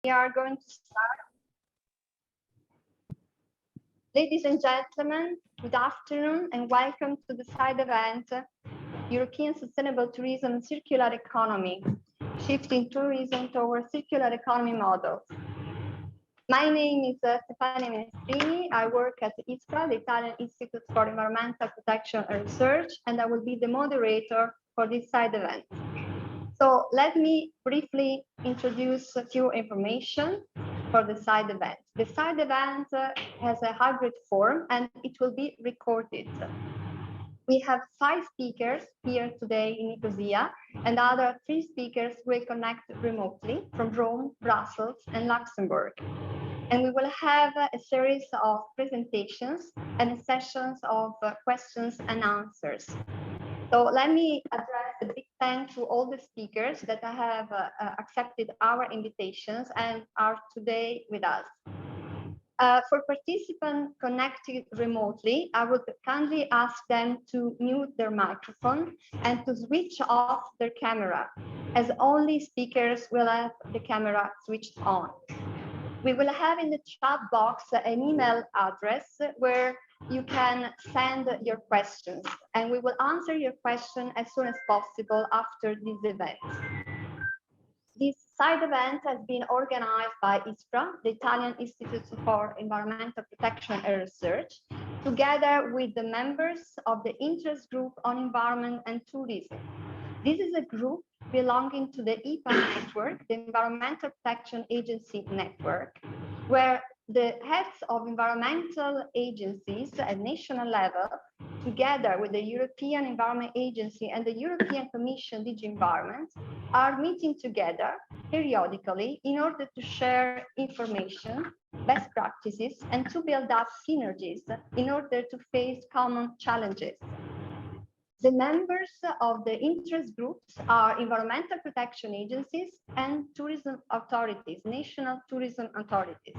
We are going to start. Ladies and gentlemen, good afternoon and welcome to the side event, European Sustainable Tourism and Circular Economy, Shifting Tourism Towards Circular Economy Models. My name is Stefania Ministrini. I work at ISPRA, the Italian Institute for Environmental Protection and Research, and I will be the moderator for this side event. So let me briefly introduce a few information for the side event. The side event has a hybrid form and it will be recorded. We have 5 speakers here today in Nicosia, and other 3 speakers will connect remotely from Rome, Brussels, and Luxembourg. And we will have a series of presentations and sessions of questions and answers. So let me address a big thank to all the speakers that have accepted our invitations and are today with us. For participants connected remotely, I would kindly ask them to mute their microphone and to switch off their camera, as only speakers will have the camera switched on. We will have in the chat box an email address where you can send your questions, and we will answer your question as soon as possible after this event. This side event has been organized by ISPRA, the Italian Institute for Environmental Protection and Research, together with the members of the Interest Group on Environment and Tourism. This is a group belonging to the EPA network, the Environmental Protection Agency network, where the heads of environmental agencies at national level, together with the European Environment Agency and the European Commission DG Environment, are meeting together periodically in order to share information, best practices, and to build up synergies in order to face common challenges. The members of the interest groups are environmental protection agencies and tourism authorities, national tourism authorities.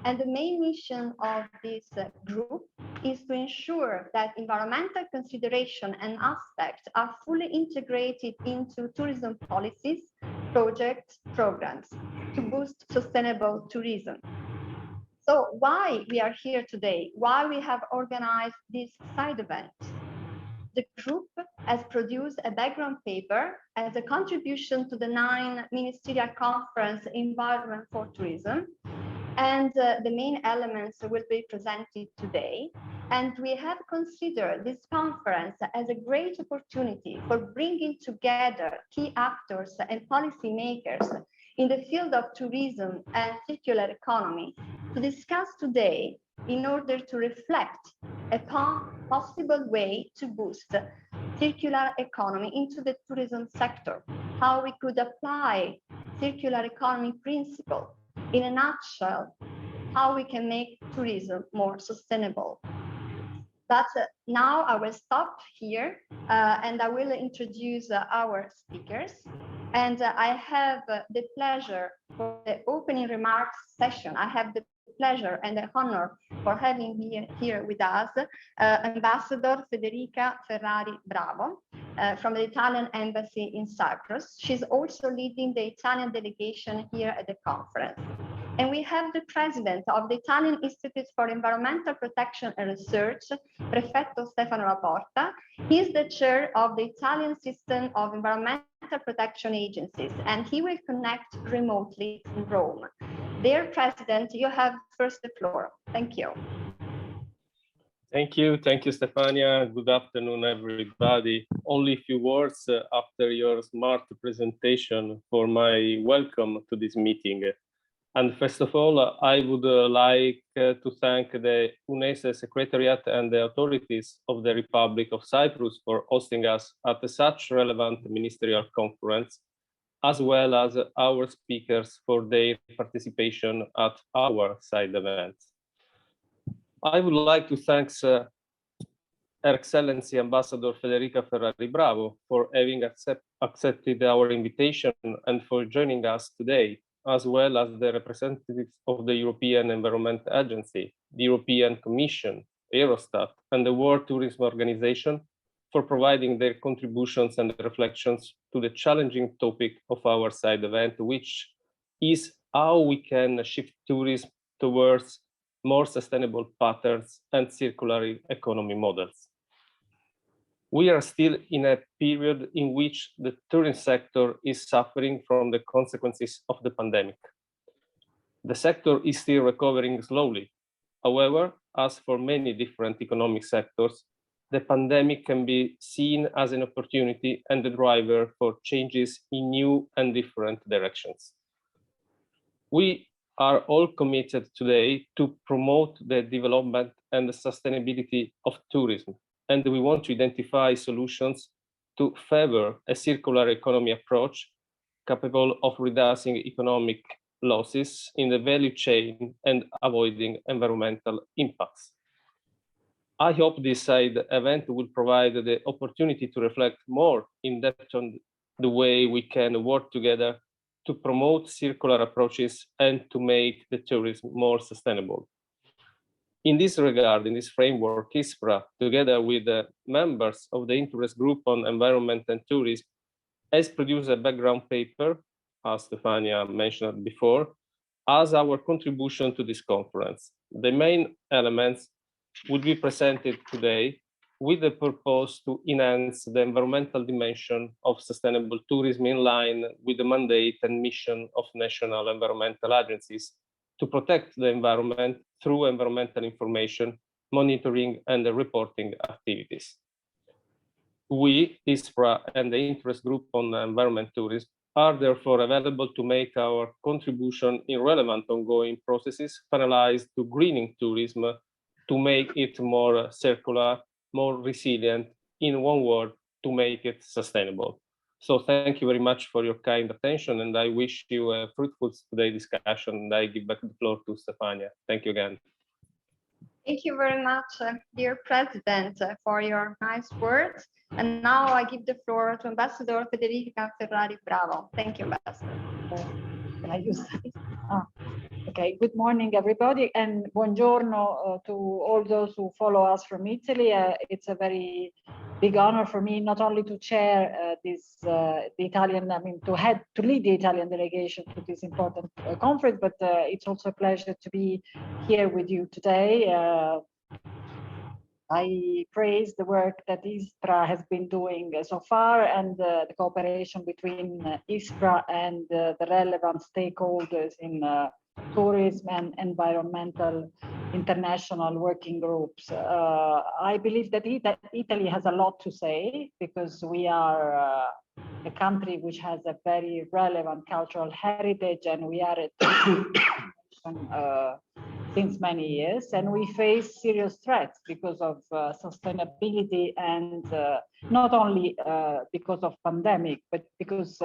And the main mission of this group is to ensure that environmental consideration and aspects are fully integrated into tourism policies, projects, programs to boost sustainable tourism. So why we are here today? Why we have organized this side event? The group has produced a background paper as a contribution to the 9 Ministerial Conference Environment for Tourism. And the main elements will be presented today. And we have considered this conference as a great opportunity for bringing together key actors and policymakers in the field of tourism and circular economy to discuss today in order to reflect upon possible way to boost circular economy into the tourism sector, how we could apply circular economy principle. In a nutshell, how we can make tourism more sustainable. But now I will stop here and I will introduce our speakers. And I have the pleasure for the opening remarks session. I have the pleasure and the honor for having here with us Ambassador Federica Ferrari Bravo from the Italian Embassy in Cyprus. She's also leading the Italian delegation here at the conference. And we have the president of the Italian Institute for Environmental Protection and Research, Prefetto Stefano Laporta. He is the chair of the Italian System of Environmental Protection Agencies, and he will connect remotely from Rome. Dear President, you have first the floor. Thank you. Thank you, Stefania. Good afternoon, everybody. Only a few words after your smart presentation for my welcome to this meeting. And first of all, I would like to thank the UNECE Secretariat and the authorities of the Republic of Cyprus for hosting us at such relevant ministerial conference, as well as our speakers for their participation at our side event. I would like to thank Her Excellency Ambassador Federica Ferrari Bravo for having accepted our invitation and for joining us today, as well as the representatives of the European Environment Agency, the European Commission, Eurostat, and the World Tourism Organization for providing their contributions and reflections to the challenging topic of our side event, which is how we can shift tourism towards more sustainable patterns and circular economy models. We are still in a period in which the tourism sector is suffering from the consequences of the pandemic. The sector is still recovering slowly. However, as for many different economic sectors, the pandemic can be seen as an opportunity and a driver for changes in new and different directions. We are all committed today to promote the development and the sustainability of tourism, and we want to identify solutions to favor a circular economy approach capable of reducing economic losses in the value chain and avoiding environmental impacts. I hope this side event will provide the opportunity to reflect more in depth on the way we can work together to promote circular approaches and to make the tourism more sustainable. In this regard, in this framework, ISPRA, together with the members of the Interest Group on Environment and Tourism, has produced a background paper, as Stefania mentioned before, as our contribution to this conference. The main elements would be presented today with the purpose to enhance the environmental dimension of sustainable tourism in line with the mandate and mission of national environmental agencies to protect the environment through environmental information, monitoring, and reporting activities. We, ISPRA, and the Interest Group on Environment Tourism are therefore available to make our contribution in relevant ongoing processes finalized to greening tourism to make it more circular, more resilient, in one word, to make it sustainable. So thank you very much for your kind attention, and I wish you a fruitful today discussion, and I give back the floor to Stefania. Thank you again. Thank you very much, dear President, for your nice words. And now I give the floor to Ambassador Federica Ferrari Bravo. Thank you, Ambassador. Can I use this? Okay, good morning, everybody, and buongiorno to all those who follow us from Italy. It's a very big honor for me not only to chair the Italian, to lead the Italian delegation to this important conference, but it's also a pleasure to be here with you today. I praise the work that ISPRA has been doing so far, and the cooperation between ISPRA and the relevant stakeholders in tourism and environmental international working groups. I believe that Italy has a lot to say because we are a country which has a very relevant cultural heritage, and we are since many years, and we face serious threats because of sustainability, and not only because of pandemic, but because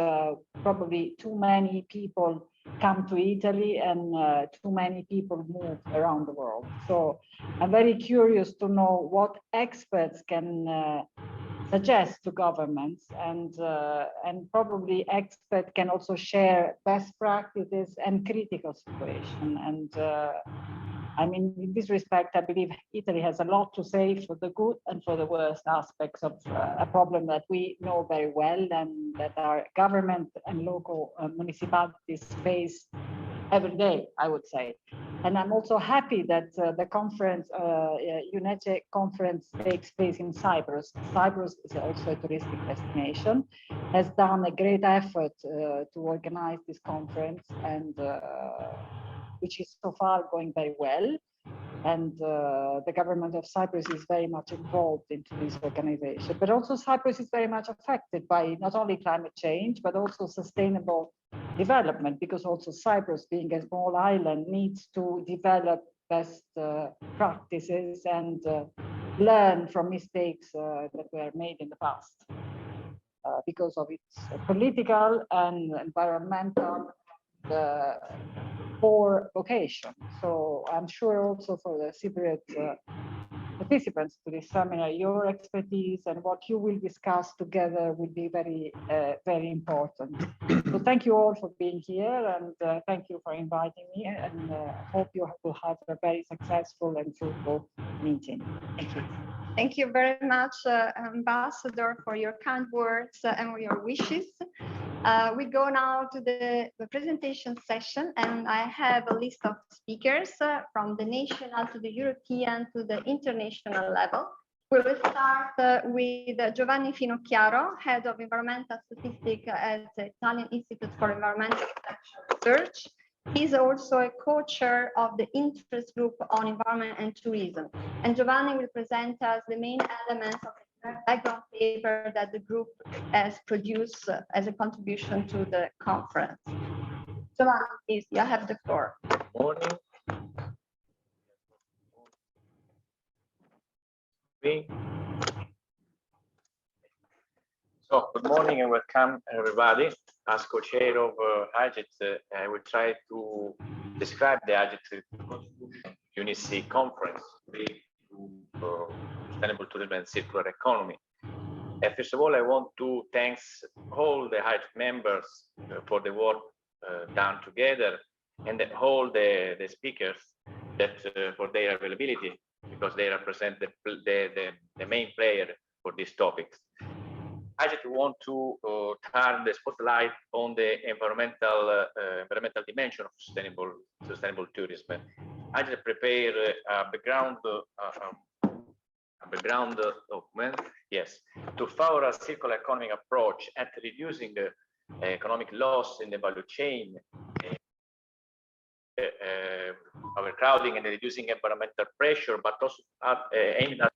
probably too many people come to Italy and too many people move around the world. So I'm very curious to know what experts can suggest to governments, and probably experts can also share best practices and critical situation. And in this respect, I believe Italy has a lot to say for the good and for the worst aspects of a problem that we know very well and that our government and local municipalities face every day, I would say. And I'm also happy that the conference, UNECE conference, takes place in Cyprus. Cyprus is also a touristic destination, has done a great effort to organize this conference, and which is so far going very well. And the government of Cyprus is very much involved into this organization. But also Cyprus is very much affected by not only climate change, but also sustainable development, because also Cyprus, being a small island, needs to develop best practices and learn from mistakes that were made in the past because of its political and environmental poor vocation. So I'm sure also for the Cypriot participants to this seminar, your expertise and what you will discuss together will be very, very important. So thank you all for being here, and thank you for inviting me, and hope you will have a very successful and fruitful meeting. Thank you. Thank you very much, Ambassador, for your kind words and your wishes. We go now to the presentation session, and I have a list of speakers from the national to the European to the international level. We will start with Giovanni Finocchiaro, Head of Environmental Statistics at the Italian Institute for Environmental Protection Research. He's also a co-chair of the interest group on environment and tourism. And Giovanni will present us the main elements of the background paper that the group has produced as a contribution to the conference. Giovanni, please, you have the floor. Morning. So, good morning and welcome everybody. As co-chair of AGIT, I will try to describe the AGIT UNECE conference to sustainable tourism and circular economy. First of all, I want to thank all the AGIT members for the work done together, and all the speakers that for their availability, because they represent the main player for these topics. I just want to turn the spotlight on the environmental dimension of sustainable tourism. I just prepare a background document, yes, to favor a circular economic approach at reducing economic loss in the value chain, overcrowding and reducing environmental pressure, but also aimed at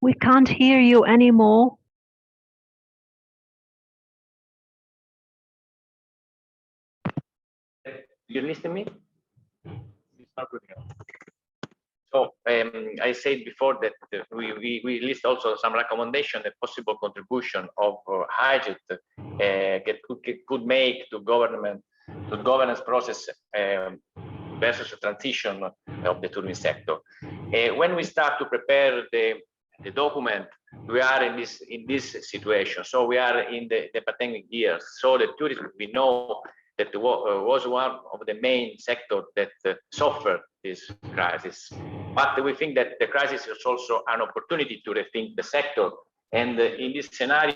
We can't hear you anymore. you listen to me? It's not good enough. So I said before that we list also some recommendation, a possible contribution of AGIT could make to governance process versus the transition of the tourism sector. When we start to prepare the document, we are in this situation. So we are in the pandemic years. So the tourism, we know that was one of the main sectors that suffered this crisis. But we think that the crisis is also an opportunity to rethink the sector. And in this scenario,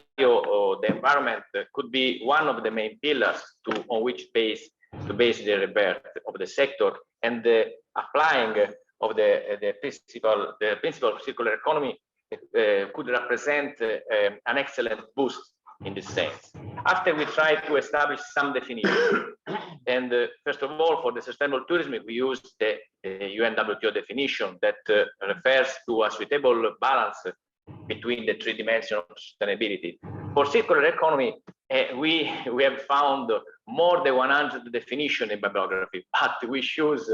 the environment could be one of the main pillars on which to base the rebirth of the sector, and the applying of the principle of circular economy could represent an excellent boost in this sense. After we try to establish some definition, and first of all, for the sustainable tourism, we use the UNWTO definition that refers to a suitable balance between the three dimensions of sustainability. For circular economy, we have found more than 100 definitions in bibliography, but we choose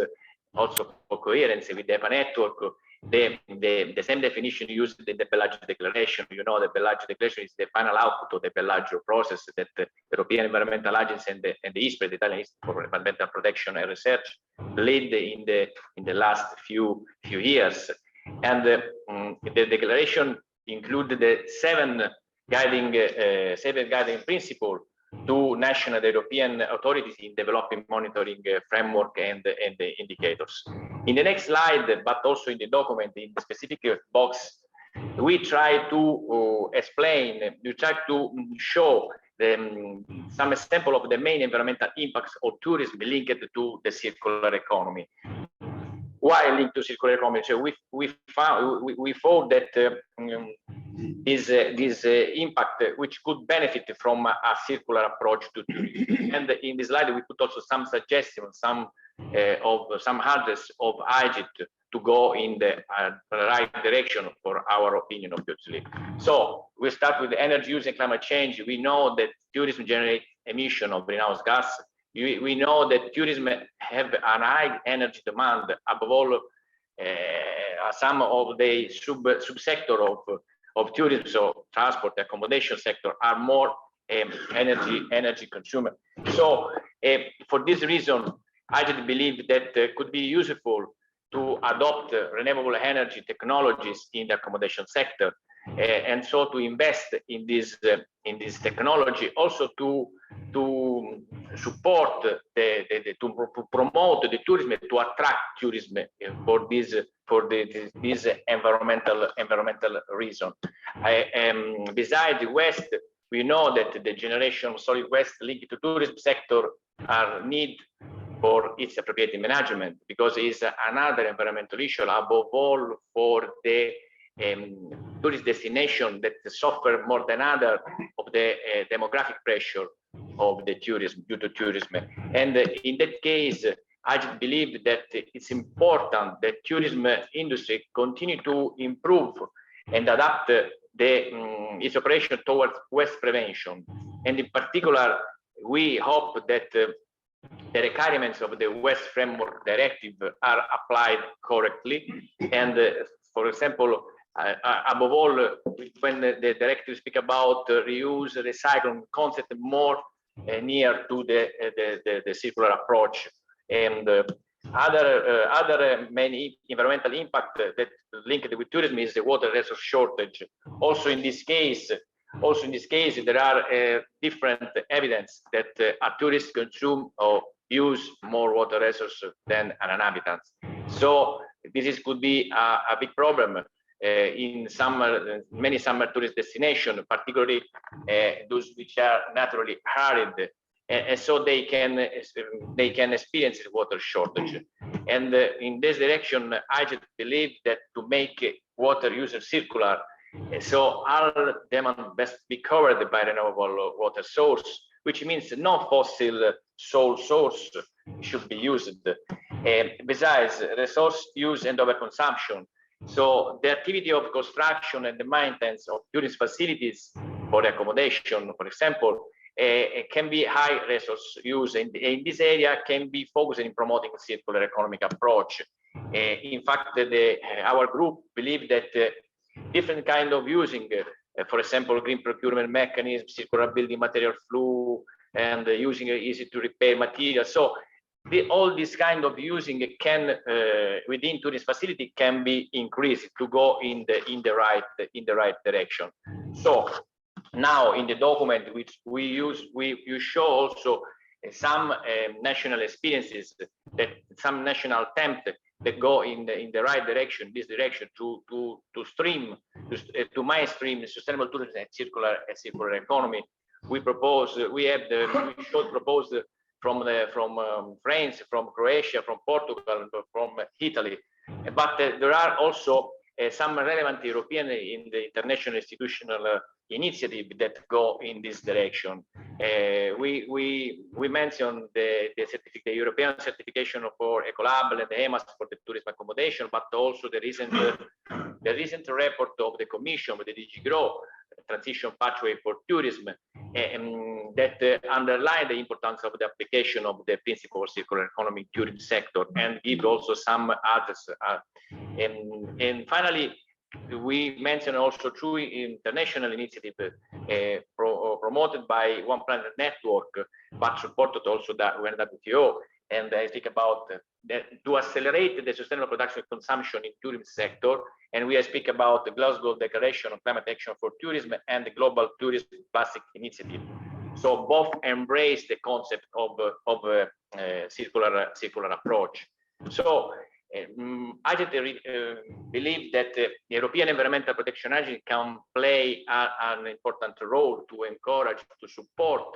also for coherence with the EPA network, the same definition used in the Bellagio Declaration. You know, the Bellagio Declaration is the final output of the Bellagio process that the European Environmental Agency and the ISPRE, the Italian Institute for Environmental Protection and Research, led in the last few years. And the declaration included the seven guiding principles to national and European authorities in developing monitoring framework and the indicators. In the next slide, but also in the document, in the specific box, we try to show some example of the main environmental impacts of tourism linked to the circular economy. why linked to circular economy? So we thought that this impact which could benefit from a circular approach to tourism. And in this slide we put also some suggestions, some address of Egypt to go in the right direction for our opinion, obviously. So we start with energy use and climate change. We know that tourism generates emission of greenhouse gas. We know that tourism have a high energy demand. Above all, some of the subsector of tourism, so transport, accommodation sector, are more energy consumer. So for this reason, I just believe that could be useful to adopt renewable energy technologies in the accommodation sector, and so to invest in this technology, also to support to promote the tourism, to attract tourism for this environmental reason. Besides the waste, we know that the generation of solid waste linked to tourism sector are need for its appropriate management, because it's another environmental issue, above all for the tourist destination that suffer more than other of the demographic pressure of the tourism due to tourism. And in that case, I just believe that it's important that tourism industry continue to improve and adapt its operation towards waste prevention. And in particular, we hope that the requirements of the Waste Framework Directive are applied correctly. And for example, above all, when the directive speak about reuse, recycling concept more near to the circular approach, and other many environmental impact that linked with tourism is the water resource shortage. Also in this case, there are different evidence that tourists consume or use more water resources than an inhabitant. So this could be a big problem in many summer tourist destinations, particularly those which are naturally arid, and so they can experience water shortage. And in this direction, I just believe that to make water user circular, so all demand best be covered by renewable water source, which means no fossil sole source should be used. Besides, resource use and overconsumption. So the activity of construction and the maintenance of tourist facilities for the accommodation, for example, can be high resource use, and in this area can be focused in promoting circular economic approach. In fact, our group believe that different kind of using, for example, green procurement mechanism, circular building material flow, and using easy to repair materials. So all this kind of using can within tourist facility can be increased to go in the right direction. So now in the document which we use, you show also some national experiences, that some national attempt that go in the right direction, this direction to mainstream sustainable tourism and circular economy. We should propose from France, from Croatia, from Portugal, from Italy, but there are also some relevant European in the international institutional initiative that go in this direction. We mentioned the European certification for Ecolab and the EMAS for the tourism accommodation, but also the recent report of the Commission with the DG GROW, Transition Pathway for Tourism, that underline the importance of the application of the principle of circular economy tourism sector, and give also some others. And finally, we mentioned also two international initiatives promoted by One Planet Network, but supported also by WTO. And I think about to accelerate the sustainable production and consumption in tourism sector. And we speak about the Glasgow Declaration on Climate Action for Tourism and the Global Tourism Plastic Initiative. So both embrace the concept of circular approach. So I just believe that the European Environmental Protection Agency can play an important role to encourage, to support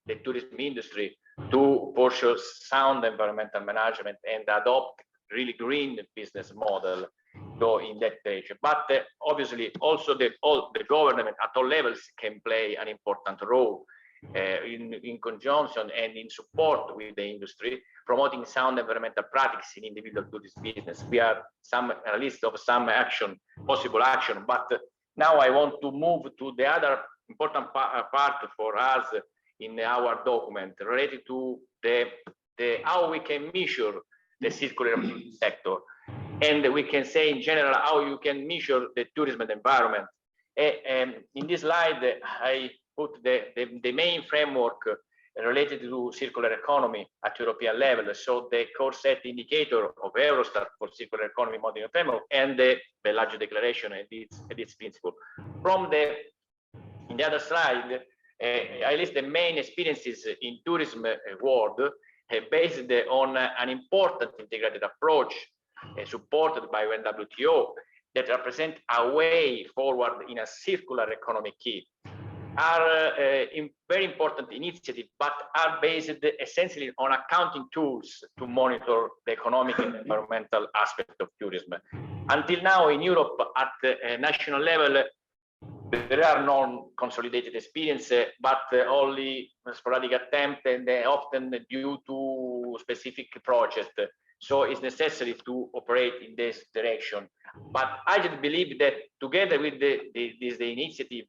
the tourism industry to pursue sound environmental management and adopt really green business model go in that direction. But obviously also all the government at all levels can play an important role in conjunction and in support with the industry, promoting sound environmental practice in individual tourist business. We are a list of some possible action, but now I want to move to the other important part for us in our document related to how we can measure the circular sector. And we can say in general how you can measure the tourism and environment. In this slide, I put the main framework related to circular economy at European level. So the core set indicator of Eurostat for circular economy modeling framework and the large declaration and its principle. In the other slide, I list the main experiences in tourism world based on an important integrated approach supported by WTO that represent a way forward in a circular economy key. Are very important initiatives, but are based essentially on accounting tools to monitor the economic and environmental aspect of tourism. Until now in Europe at the national level, there are non-consolidated experience, but only sporadic attempt and often due to specific project. So it's necessary to operate in this direction. But I just believe that together with this initiative,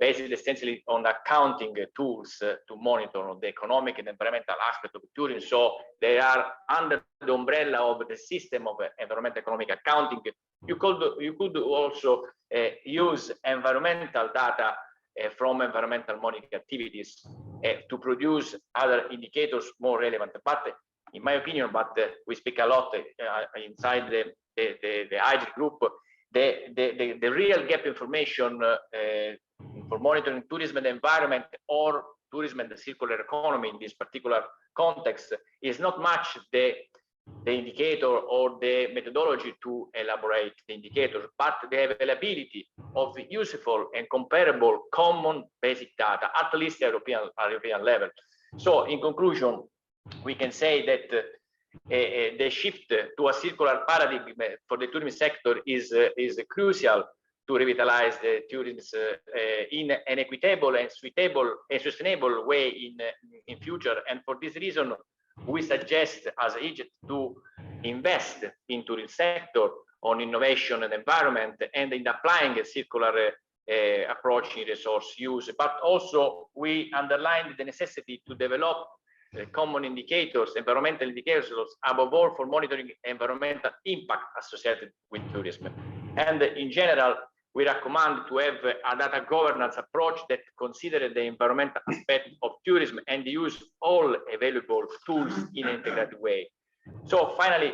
based essentially on accounting tools to monitor the economic and environmental aspect of tourism. So they are under the umbrella of the system of environmental economic accounting. You could also use environmental data from environmental monitoring activities to produce other indicators more relevant. But in my opinion, we speak a lot inside the IG group, the real gap information for monitoring tourism and environment or tourism and the circular economy in this particular context is not much the indicator or the methodology to elaborate the indicators, but the availability of useful and comparable common basic data, at least European level. So in conclusion, we can say that the shift to a circular paradigm for the tourism sector is crucial to revitalize the tourism in an equitable and sustainable way in future. And for this reason, we suggest as Egypt to invest in tourism sector on innovation and environment and in applying a circular approach in resource use. But also we underline the necessity to develop common indicators, environmental indicators, above all for monitoring environmental impact associated with tourism. And in general, we recommend to have a data governance approach that considers the environmental aspect of tourism and use all available tools in an integrated way. So finally,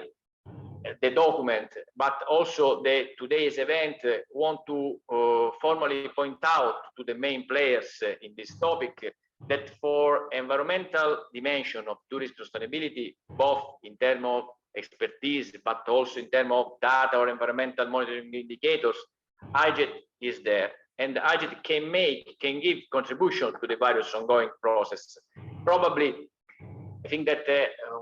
the document, but also today's event, want to formally point out to the main players in this topic that for environmental dimension of tourism sustainability, both in terms of expertise, but also in terms of data or environmental monitoring indicators, IJET is there, and IJET can give contribution to the various ongoing process. Probably, I think that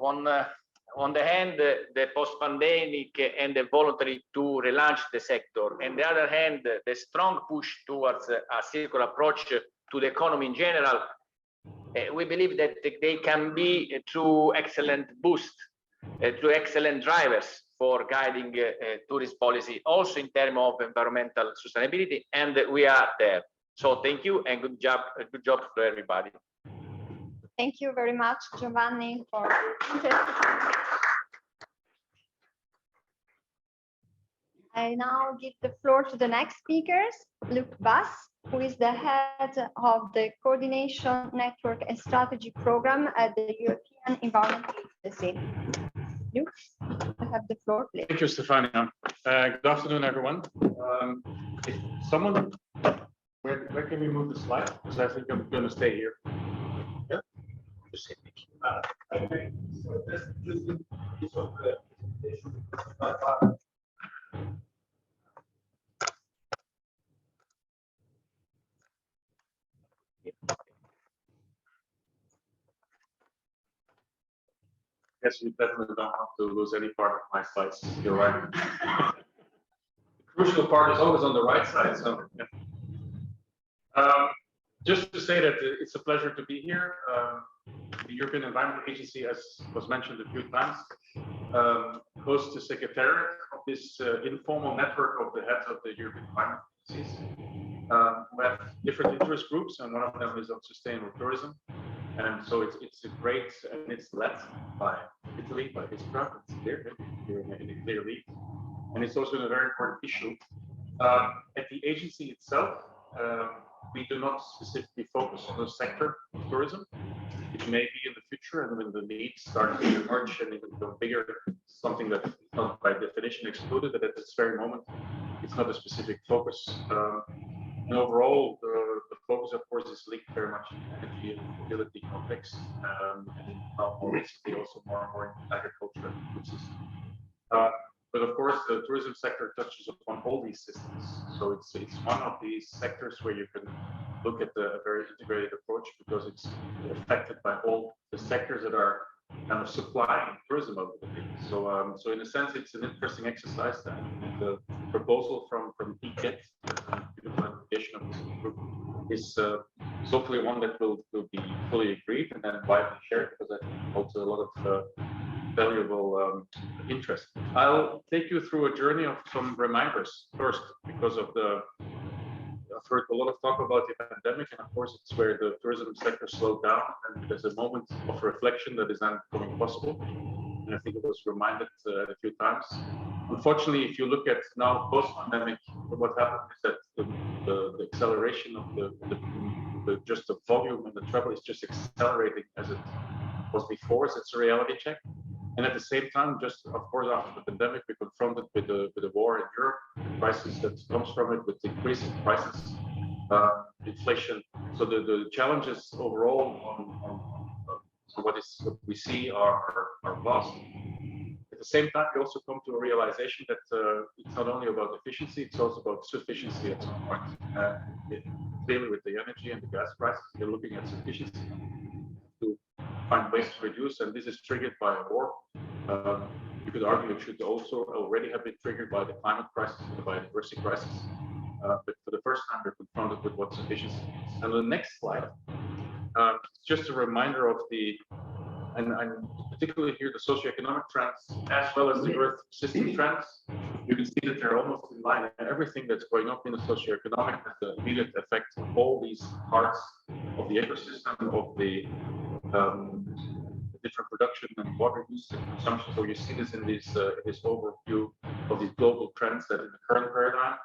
on the hand, the post-pandemic and the voluntary to relaunch the sector, and the other hand, the strong push towards a circular approach to the economy in general, we believe that they can be through excellent boost, through excellent drivers for guiding tourist policy, also in terms of environmental sustainability, and we are there. So thank you and good job to everybody. Thank you very much, Giovanni, for I now give the floor to the next speakers, Luc Bass, who is the head of the Coordination Network and Strategy Program at the European Environment Agency. Luc, I have the floor, please. Thank you, Stefania. Good afternoon, everyone. If someone, where can we move the slide? Because I think I'm going to stay here. Yeah. Okay. So this is the Yes, you definitely don't have to lose any part of my slides. You're right. The crucial part is always on the right side. So, just to say that it's a pleasure to be here. The European Environment Agency, as was mentioned a few times, hosts the secretariat of this informal network of the heads of the European Environment Agencies. We have different interest groups, and one of them is on sustainable tourism. And so it's a great, and it's led by Italy, by Ispra. It's clear, you're in a clear lead. And it's also a very important issue. At the agency itself, we do not specifically focus on the sector of tourism. It may be in the future, and when the needs start to emerge and even become bigger, something that is not by definition excluded, but at this very moment, it's not a specific focus. And overall, the focus, of course, is linked very much to the energy and mobility context, and now more recently also more and more in agriculture and food systems. But of course, the tourism sector touches upon all these systems. So it's one of these sectors where you can look at a very integrated approach because it's affected by all the sectors that are kind of supplying tourism over the place. So in a sense, it's an interesting exercise. And the proposal from EGET, the implementation of this group, is hopefully one that will be fully agreed and then widely shared because I think also a lot of valuable interest. I'll take you through a journey of some reminders first, because of I've heard a lot of talk about the pandemic, and of course it's where the tourism sector slowed down, and there's a moment of reflection that is then becoming possible. And I think it was reminded a few times. Unfortunately, if you look at now post-pandemic, what happened is that the acceleration of just the volume and the travel is just accelerating as it was before. So it's a reality check. And at the same time, just of course after the pandemic, we're confronted with the war in Europe, the crisis that comes from it, with increasing prices, inflation. So the challenges overall on what we see are vast. At the same time, we also come to a realization that it's not only about efficiency, it's also about sufficiency at some point. Clearly, with the energy and the gas prices, we're looking at sufficiency to find ways to reduce, and this is triggered by a war. You could argue it should also already have been triggered by the climate crisis and the biodiversity crisis. But for the first time, we're confronted with what sufficiency is. And on the next slide, just a reminder of and particularly here, the socioeconomic trends, as well as the Earth system trends. You can see that they're almost in line. And everything that's going up in the socioeconomic has the immediate effect of all these parts of the ecosystem, of the different production and water use and consumption. So you see this in this overview of these global trends that in the current paradigm,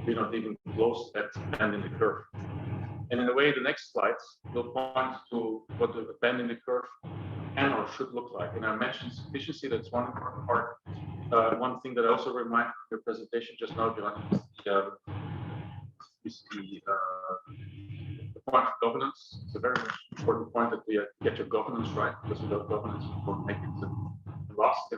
we're not even close at bend in the curve. And in a way, the next slides will point to what the bend in the curve can or should look like. And I mentioned sufficiency, that's one important part. One thing that I also remind your presentation just now, John, is the point of governance. It's a very important point that we get your governance right, because without governance, we won't make it last.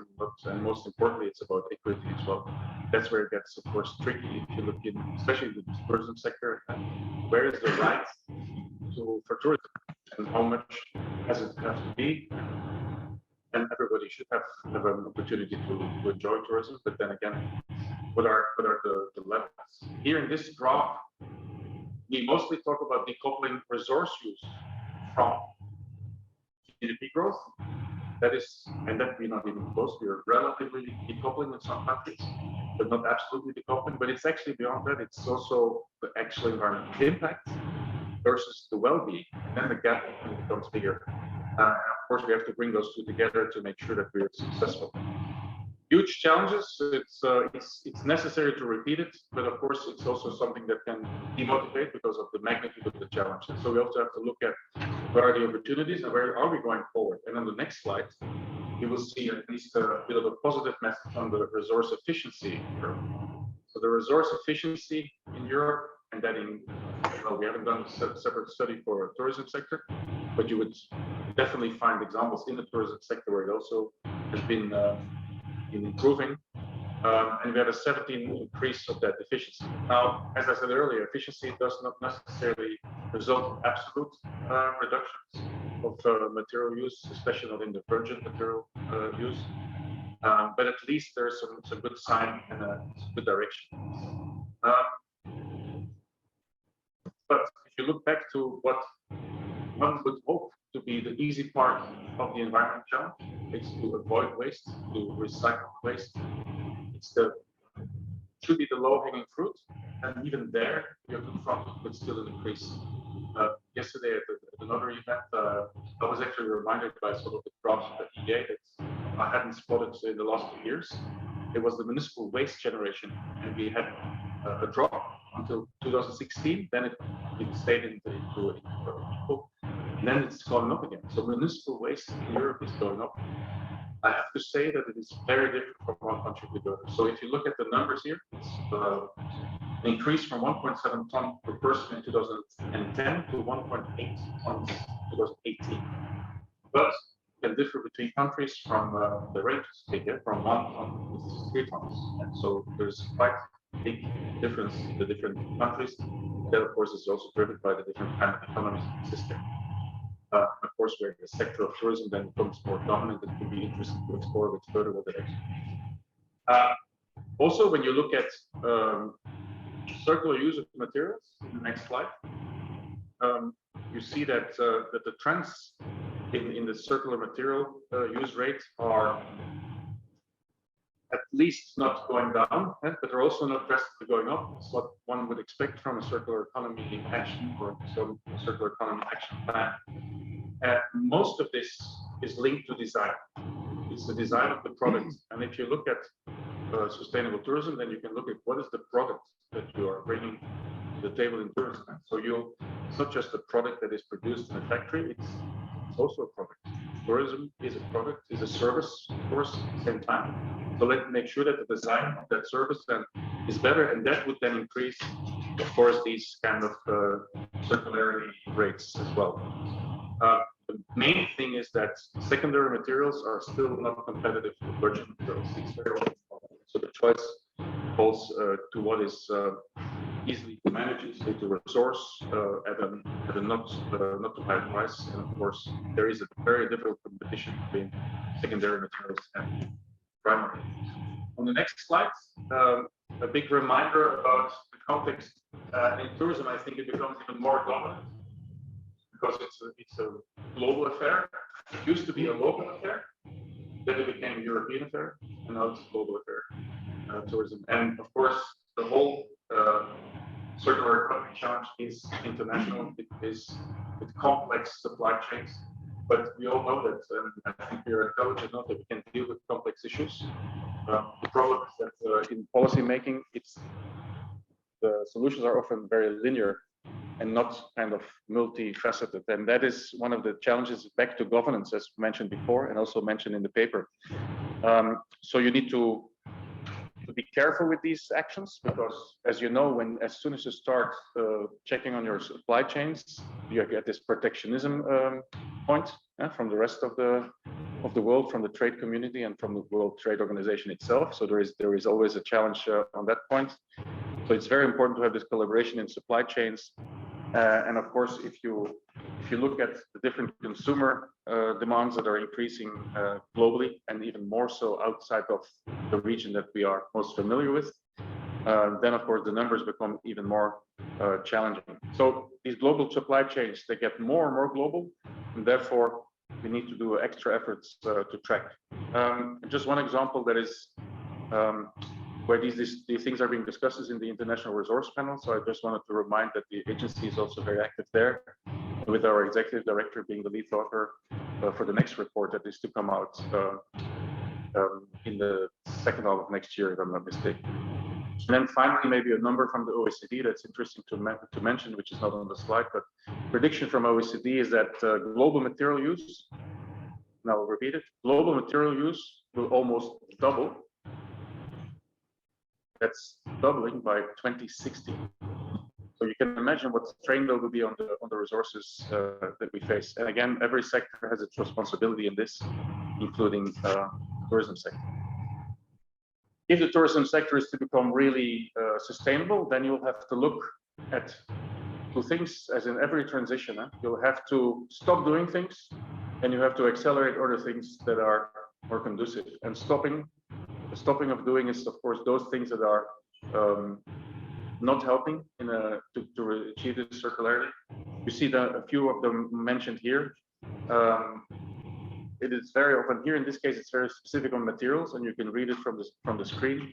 And most importantly, it's about equity as well. That's where it gets, of course, tricky if you look in, especially the tourism sector, and where is the right for tourism, and how much has it have to be? And everybody should have an opportunity to enjoy tourism. But then again, what are the levels? Here in this graph, we mostly talk about decoupling resource use from GDP growth. That is, and that we're not even close. We are relatively decoupling in some countries, but not absolutely decoupling. But it's actually beyond that. It's also the actual environmental impact versus the well-being. And then the gap becomes bigger. And of course, we have to bring those two together to make sure that we're successful. Huge challenges. It's necessary to repeat it, but of course, it's also something that can demotivate because of the magnitude of the challenge. And so we also have to look at where are the opportunities and where are we going forward. And on the next slide, you will see at least a bit of a positive message on the resource efficiency curve. So the resource efficiency in Europe, and that we haven't done a separate study for a tourism sector, but you would definitely find examples in the tourism sector where it also has been improving, and we have a 17 increase of that efficiency. Now, as I said earlier, efficiency does not necessarily result in absolute reductions, of material use, especially not in the virgin material use. But at least there's some good sign and a good direction. But if you look back to what one would hope to be the easy part of the environment challenge, it's to avoid waste, to recycle waste. It's should be the low-hanging fruit, and even there you're confronted with still an increase. Yesterday at another event, I was actually reminded by some of the graphs of the EA that I hadn't spotted in the last 2 years. It was the municipal waste generation, and we had a drop until 2016. Then it stayed into people, and then it's going up again. So municipal waste in Europe is going up. I have to say that it is very different from one country to the other. So if you look at the numbers here, it's an increase from 1.7 ton per person in 2010 to 1.8 tons in 2018. But it can differ between countries from the range is big, from 1 ton to 3 tons. And so there's quite a big difference in the different countries. That, of course, is also driven by the different kind of economies in the system. Of course, where the sector of tourism then becomes more dominant, it could be interesting to explore a bit further what that is. Also, when you look at circular use of materials, in the next slide, you see that that the trends in the circular material use rate are at least not going down, but they're also not drastically going up. It's what one would expect from a circular economy action or some circular economy action plan. Most of this is linked to design. It's the design of the product. And if you look at sustainable tourism, then you can look at what is the product that you are bringing to the table in tourism. So it's not just a product that is produced in a factory, it's also a product. Tourism is a product, is a service, of course, at the same time. So let's make sure that the design of that service then is better, and that would then increase, of course, these kind of circularity rates as well. The main thing is that secondary materials are still not competitive with virgin materials. It's very often. So the choice falls to what is easily to manage, easily to resource at a not too high price. And of course, there is a very difficult competition between secondary materials and primary. On the next slide, a big reminder about the context in tourism. I think it becomes even more dominant because it's a global affair. It used to be a local affair, then it became a European affair, and now it's a global affair, tourism. And of course, the whole circular economy challenge is international. It is with complex supply chains, but we all know that, I think we are intelligent enough that we can deal with complex issues. The problem is that in policy making, the solutions are often very linear and not kind of multifaceted. And that is one of the challenges back to governance, as mentioned before, and also mentioned in the paper. So you need to be careful with these actions, because as you know, as soon as you start checking on your supply chains, you get this protectionism point from the rest of the world, from the trade community and from the World Trade Organization itself. So there is always a challenge on that point. So it's very important to have this collaboration in supply chains. And of course, if you look at the different consumer demands that are increasing globally, and even more so outside of the region that we are most familiar with, then of course the numbers become even more challenging. So these global supply chains, they get more and more global, and therefore we need to do extra efforts to track. Just one example that is where these things are being discussed is in the International Resource Panel. So I just wanted to remind that the agency is also very active there, with our executive director being the lead author for the next report that is to come out in the second half of next year, if I'm not mistaken. And then finally, maybe a number from the OECD that's interesting to mention, which is not on the slide, but prediction from OECD is that global material use, now I'll repeat it, global material use will almost double. That's doubling by 2060. So you can imagine what strain there will be on the resources that we face. And again, every sector has its responsibility in this, including tourism sector. If the tourism sector is to become really sustainable, then you'll have to look at to things, as in every transition, you'll have to stop doing things and you have to accelerate other things that are more conducive. And the stopping of doing is, of course, those things that are not helping to achieve this circularity. You see a few of them mentioned here. It is very often here, in this case, it's very specific on materials, and you can read it from the screen.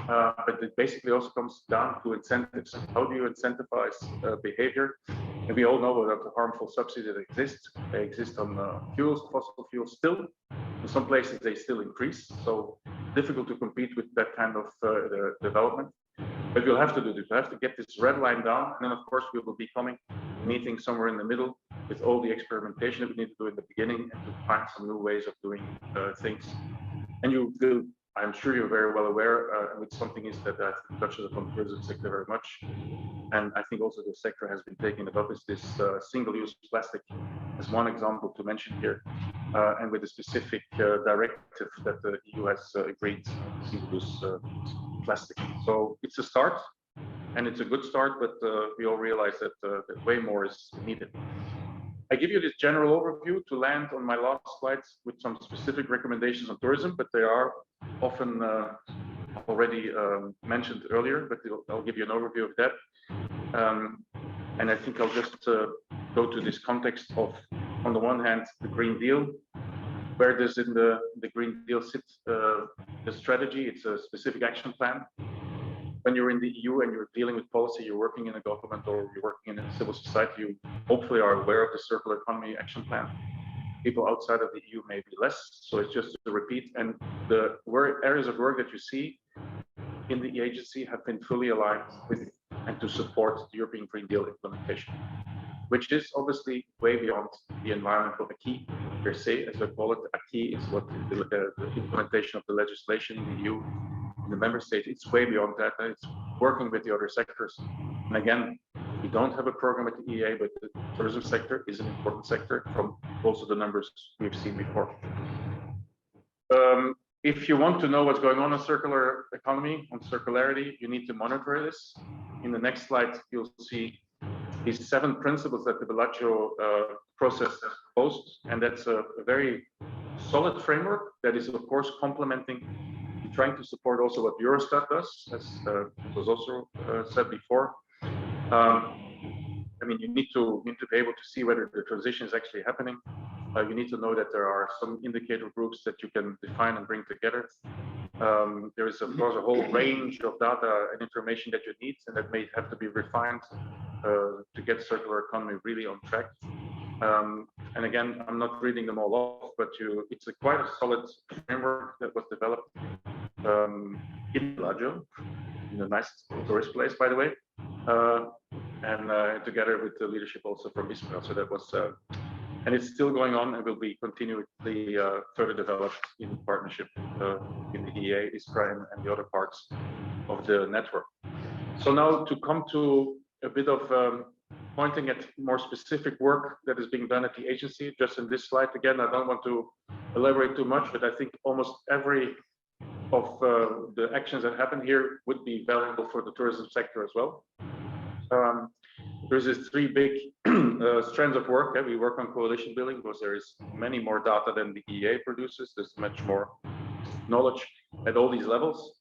But it basically also comes down to incentives. How do you incentivize behavior? And we all know about the harmful subsidies that exist. They exist on fuels, fossil fuels still. In some places, they still increase. So difficult to compete with that kind of development. But we'll have to do this. We'll have to get this red line down. And then, of course, we will be meeting somewhere in the middle with all the experimentation that we need to do in the beginning and to find some new ways of doing things. And you will, I'm sure you're very well aware, which something is that touches upon the tourism sector very much. And I think also the sector has been taking it up, is this single-use plastic as one example to mention here. And with a specific directive that the EU has agreed, single-use plastic. So it's a start, and it's a good start, but we all realize that, that way more is needed. I give you this general overview to land on my last slides with some specific recommendations on tourism, but they are often already mentioned earlier, but I'll give you an overview of that. And I think I'll just go to this context of, on the one hand, the Green Deal. Where does in the Green Deal sit the strategy? It's a specific action plan. When you're in the EU and you're dealing with policy, you're working in a government or you're working in a civil society, you hopefully are aware of the Circular Economy Action Plan. People outside of the EU may be less, so it's just to repeat. And the areas of work that you see in the agency have been fully aligned with and to support the European Green Deal implementation, which is obviously way beyond the environmental acquis per se, as I call it. Acquis is what the implementation of the legislation in the EU, in the member states. It's way beyond that. It's working with the other sectors. And again, we don't have a program at the EA, but the tourism sector is an important sector from also the numbers we've seen before. If you want to know what's going on in circular economy, on circularity, you need to monitor this. In the next slide, you'll see these 7 principles that the Bellagio process has proposed, and that's a very solid framework that is, of course, complementing, trying to support also what Eurostat does, as was also said before. I mean, you need to be able to see whether the transition is actually happening. You need to know that there are some indicator groups that you can define and bring together. There is, of course, a whole range of data and information that you need, and that may have to be refined to get circular economy really on track. And again, I'm not reading them all off, but it's quite a solid framework that was developed in Bellagio, in a nice tourist place, by the way, and together with the leadership also from Israel. So that was, and it's still going on and will be continually further developed in partnership in the EA, ISPRA, and the other parts of the network. So now to come to a bit of pointing at more specific work that is being done at the agency. Just in this slide, again, I don't want to elaborate too much, but I think almost every of the actions that happen here would be valuable for the tourism sector as well. There's these 3 big strands of work. We work on coalition building because there is many more data than the EA produces. There's much more knowledge at all these levels.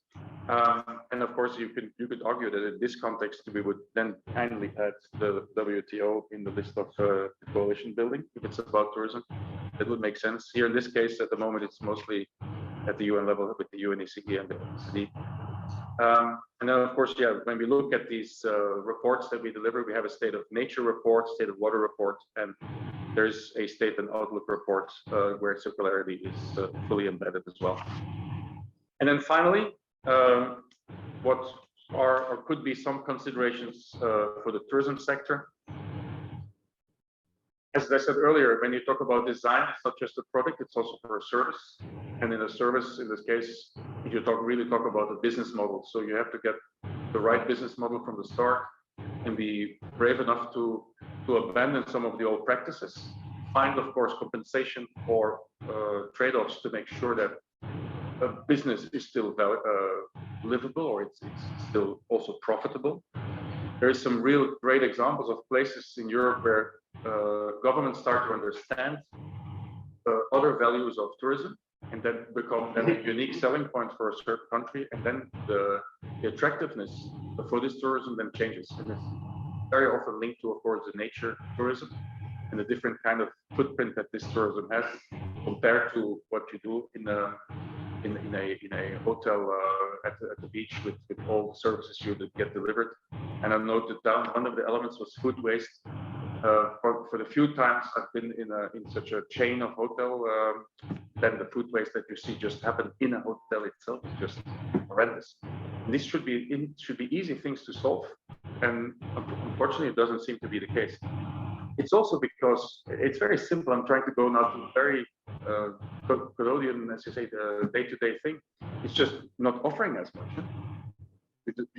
And of course, you could argue that in this context, we would then kindly add the WTO in the list of coalition building if it's about tourism. That would make sense. Here in this case, at the moment, it's mostly at the UN level with the UNECE and the OECD. And then, of course, yeah, when we look at these reports that we deliver, we have a state of nature report, state of water report, and there's a state and outlook report where circularity is fully embedded as well. And then finally, what are or could be some considerations for the tourism sector. As I said earlier, when you talk about design, it's not just a product, it's also for a service. And in a service, in this case, you really talk about the business model. So you have to get the right business model from the start and be brave enough to abandon some of the old practices. Find, of course, compensation or trade-offs to make sure that a business is still livable or it's still also profitable. there is some real great examples of places in Europe where governments start to understand other values of tourism, and then become then a unique selling point for a certain country, and then the attractiveness for this tourism then changes. And it's very often linked to, of course, the nature tourism and the different kind of footprint that this tourism has compared to what you do in a hotel at the beach with all the services you get delivered. And I noted down one of the elements was food waste. For the few times I've been in such a chain of hotel, then the food waste that you see just happen in a hotel itself is just horrendous. And this should be easy things to solve, and unfortunately it doesn't seem to be the case. It's also because it's very simple. I'm trying to go now to very Colossian, as you say, the day-to-day thing. It's just not offering as much.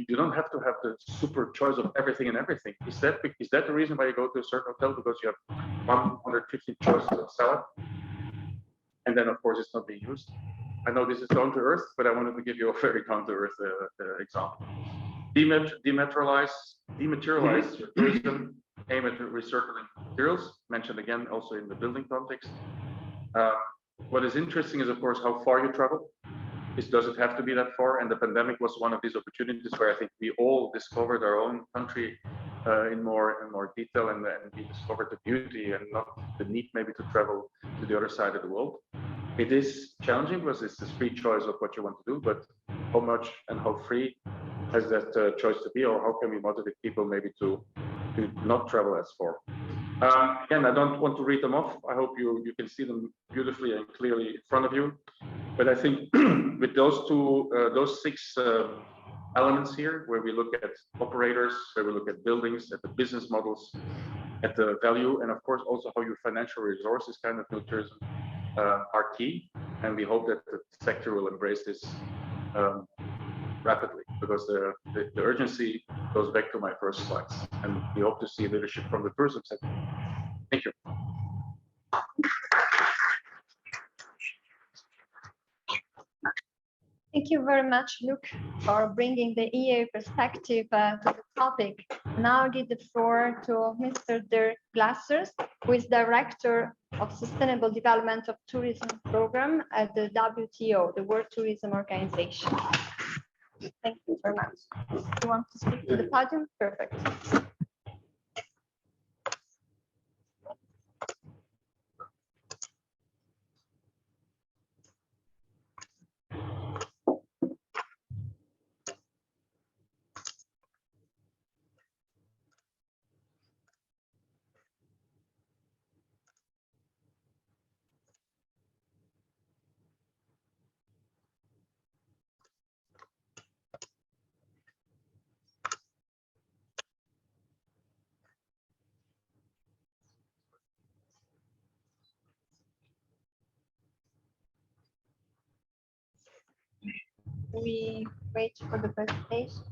You don't have to have the super choice of everything and everything. Is that the reason why you go to a certain hotel? Because you have 150 choices of salad, and then of course it's not being used. I know this is down to earth, but I wanted to give you a very down to earth example. Dematerialize your tourism. Aim at recycling materials. Mentioned again also in the building context. What is interesting is, of course, how far you travel. Does it have to be that far? And the pandemic was one of these opportunities where I think we all discovered our own country in more detail, and we discovered the beauty and not the need maybe to travel to the other side of the world. It is challenging because it's this free choice of what you want to do, but how much and how free has that choice to be, or how can we motivate people maybe to not travel as far? Again, I don't want to read them off. I hope you can see them beautifully and clearly in front of you. But I think with those six elements here, where we look at operators, where we look at buildings, at the business models, at the value, and of course also how your financial resources kind of new tourism are key. And we hope that the sector will embrace this rapidly, because the urgency goes back to my first slides, and we hope to see leadership from the tourism sector. Thank you. Thank you very much, Luc, for bringing the EA perspective to the topic. Now I give the floor to Mr. Dirk Glassers, who is Director of Sustainable Development of Tourism Program at the WTO, the World Tourism Organization. Thank you very much. You want to speak to the podium? Perfect. We wait for the presentation.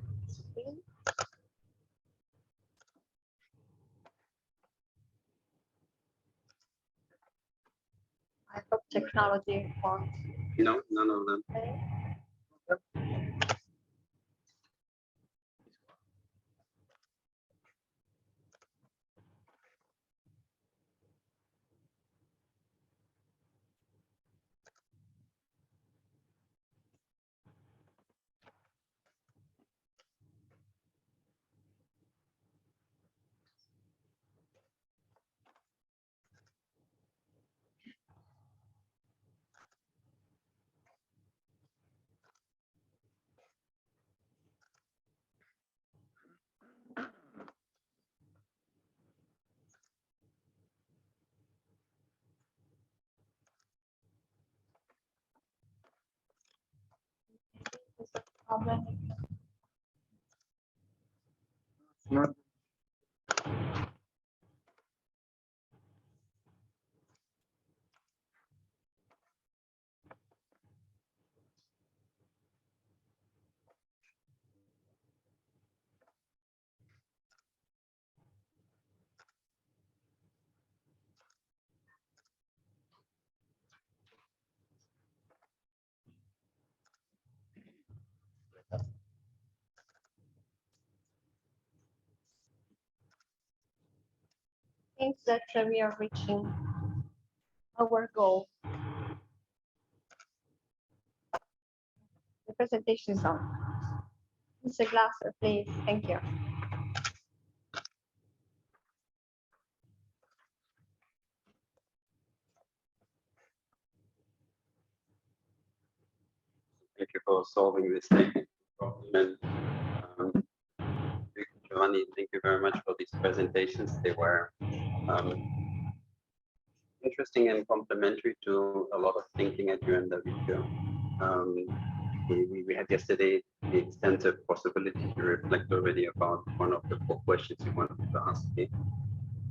I hope technology won't. No, none of them. Okay. Problem. No. means that we are reaching our goal. The presentation is on. Mr. Glasser, please. Thank you. Thank you for solving this technical problem. And Giovanni, thank you very much for these presentations. They were interesting and complementary to a lot of thinking at UNWTO. We had yesterday the extensive possibility to reflect already about one of the 4 questions you wanted to ask me.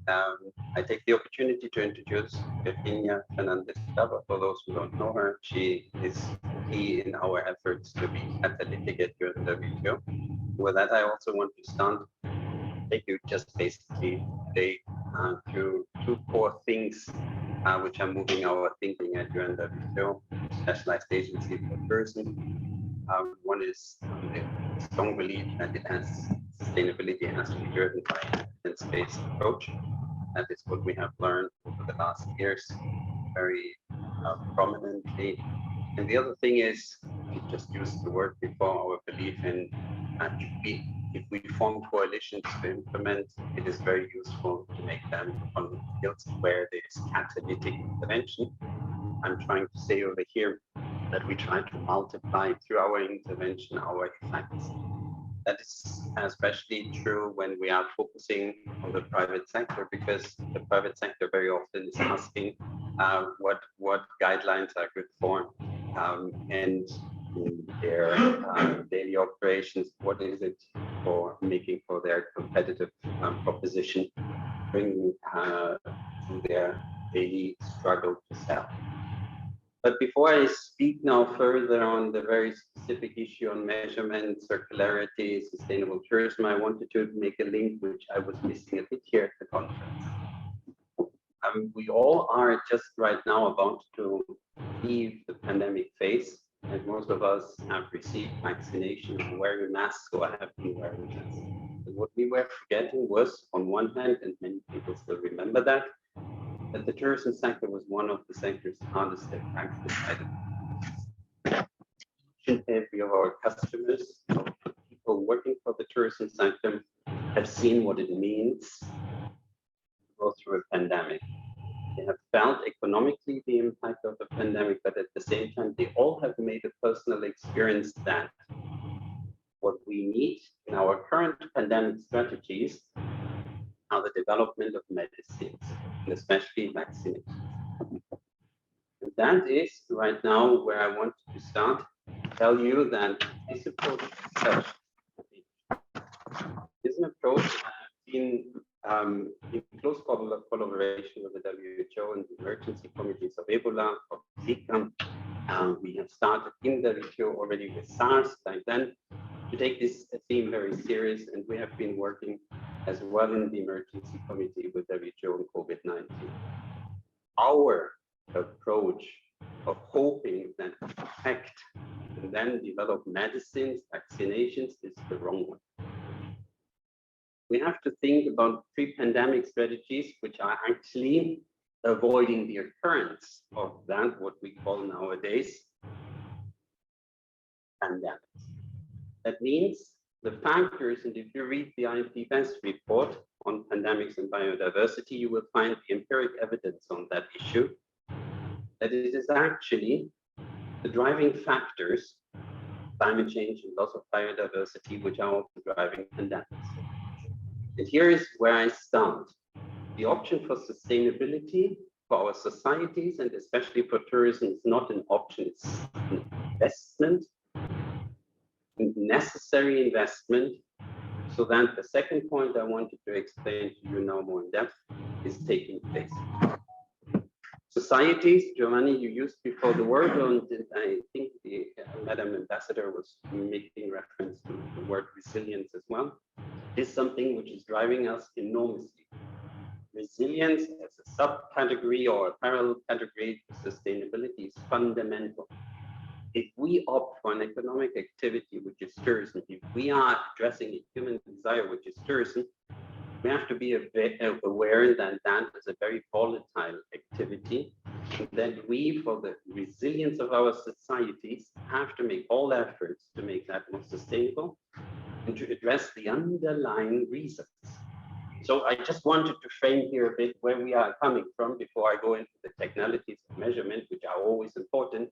I take the opportunity to introduce Virginia Fernandez-Cava. For those who don't know her, she is key in our efforts to be catalytic at UNWTO. With that, I also want to start, take you just basically today through 2 core things which are moving our thinking at UNWTO, Specialized Agency for Tourism. One is the strong belief that sustainability has to be driven by an evidence-based approach. That is what we have learned over the last years very prominently. And the other thing is, we just used the word before, our belief in if we form coalitions to implement, it is very useful to make them on fields where there is catalytic intervention. I'm trying to say over here that we try to multiply through our intervention our effects. That is especially true when we are focusing on the private sector, because the private sector very often is asking what guidelines are good for and their daily operations, what is it for making for their competitive proposition, bringing to their daily struggle to sell. But before I speak now further on the very specific issue on measurement, circularity, sustainable tourism, I wanted to make a link which I was missing a bit here at the conference. We all are just right now about to leave the pandemic phase, and most of us have received vaccination, wearing masks, or have been wearing masks. And what we were forgetting was, on one hand, and many people still remember that the tourism sector was one of the sectors hardest affected by the each and every of our customers, of the people working for the tourism sector, have seen what it means to go through a pandemic. They have felt economically the impact of the pandemic, but at the same time, they all have made a personal experience that what we need in our current pandemic strategies are the development of medicines, and especially vaccinations. And that is right now where I want to start, tell you that this approach is an approach that has been in close collaboration with the WHO and the emergency committees of Ebola, of Zika. We have started in the WHO already with SARS back then to take this theme very serious, and we have been working as well in the emergency committee with WHO on COVID-19. Our approach of hoping that effect and then develop medicines, vaccinations is the wrong one. We have to think about pre-pandemic strategies, which are actually avoiding the occurrence of that, what we call nowadays pandemics. That means the factors, and if you read the IPBES report on pandemics and biodiversity, you will find the empiric evidence on that issue, that it is actually the driving factors, climate change and loss of biodiversity, which are also driving pandemics. And here is where I start. The option for sustainability for our societies, and especially for tourism, is not an option, it's an investment, necessary investment, so that the second point I wanted to explain to you now more in depth is taking place. Societies, Giovanni, you used before the word, and I think the Madam Ambassador was making reference to the word resilience as well, is something which is driving us enormously. Resilience as a subcategory or a parallel category to sustainability is fundamental. If we opt for an economic activity, which is tourism, if we are addressing a human desire, which is tourism, we have to be aware that that is a very volatile activity, and that we, for the resilience of our societies, have to make all efforts to make that more sustainable and to address the underlying reasons. So I just wanted to frame here a bit where we are coming from before I go into the technicalities of measurement, which are always important,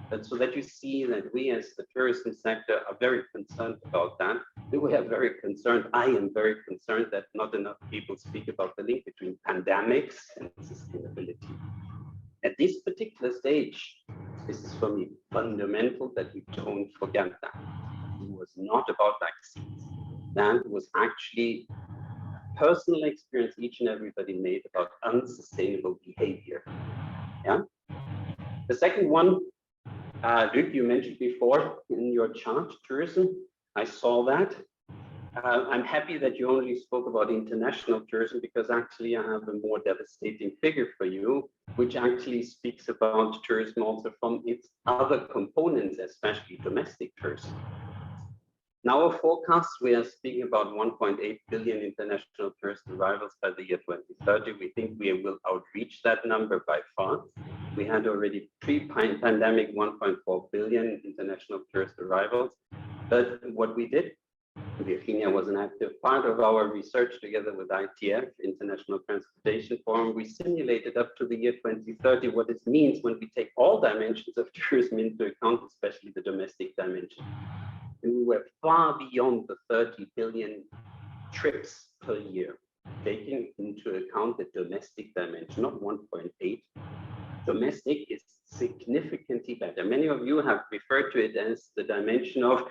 but so that you see that we as the tourism sector are very concerned about that. We are very concerned, I am very concerned that not enough people speak about the link between pandemics and sustainability. At this particular stage, this is for me fundamental that we don't forget that. It was not about vaccines. That was actually personal experience each and everybody made about unsustainable behavior. Yeah. The second one, Luc, you mentioned before in your chart, tourism. I saw that. I'm happy that you only spoke about international tourism, because actually I have a more devastating figure for you, which actually speaks about tourism also from its other components, especially domestic tourism. Now, our forecast, we are speaking about 1.8 billion international tourist arrivals by the year 2030. We think we will outreach that number by far. We had already pre-pandemic 1.4 billion international tourist arrivals. But what we did, Virginia was an active part of our research together with ITF, International Transportation Forum. We simulated up to the year 2030 what it means when we take all dimensions of tourism into account, especially the domestic dimension. And we were far beyond the 30 billion trips per year, taking into account the domestic dimension, not 1.8. Domestic is significantly better. Many of you have referred to it as the dimension of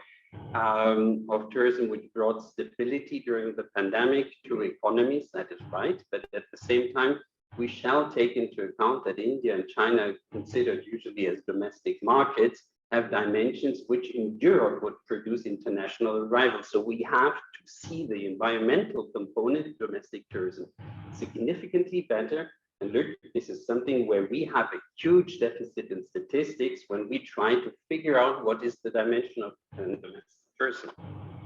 tourism which brought stability during the pandemic to economies. That is right. But at the same time, we shall take into account that India and China, considered usually as domestic markets, have dimensions which in Europe would produce international arrivals. So we have to see the environmental component of domestic tourism significantly better. And look, this is something where we have a huge deficit in statistics when we try to figure out what is the dimension of domestic tourism.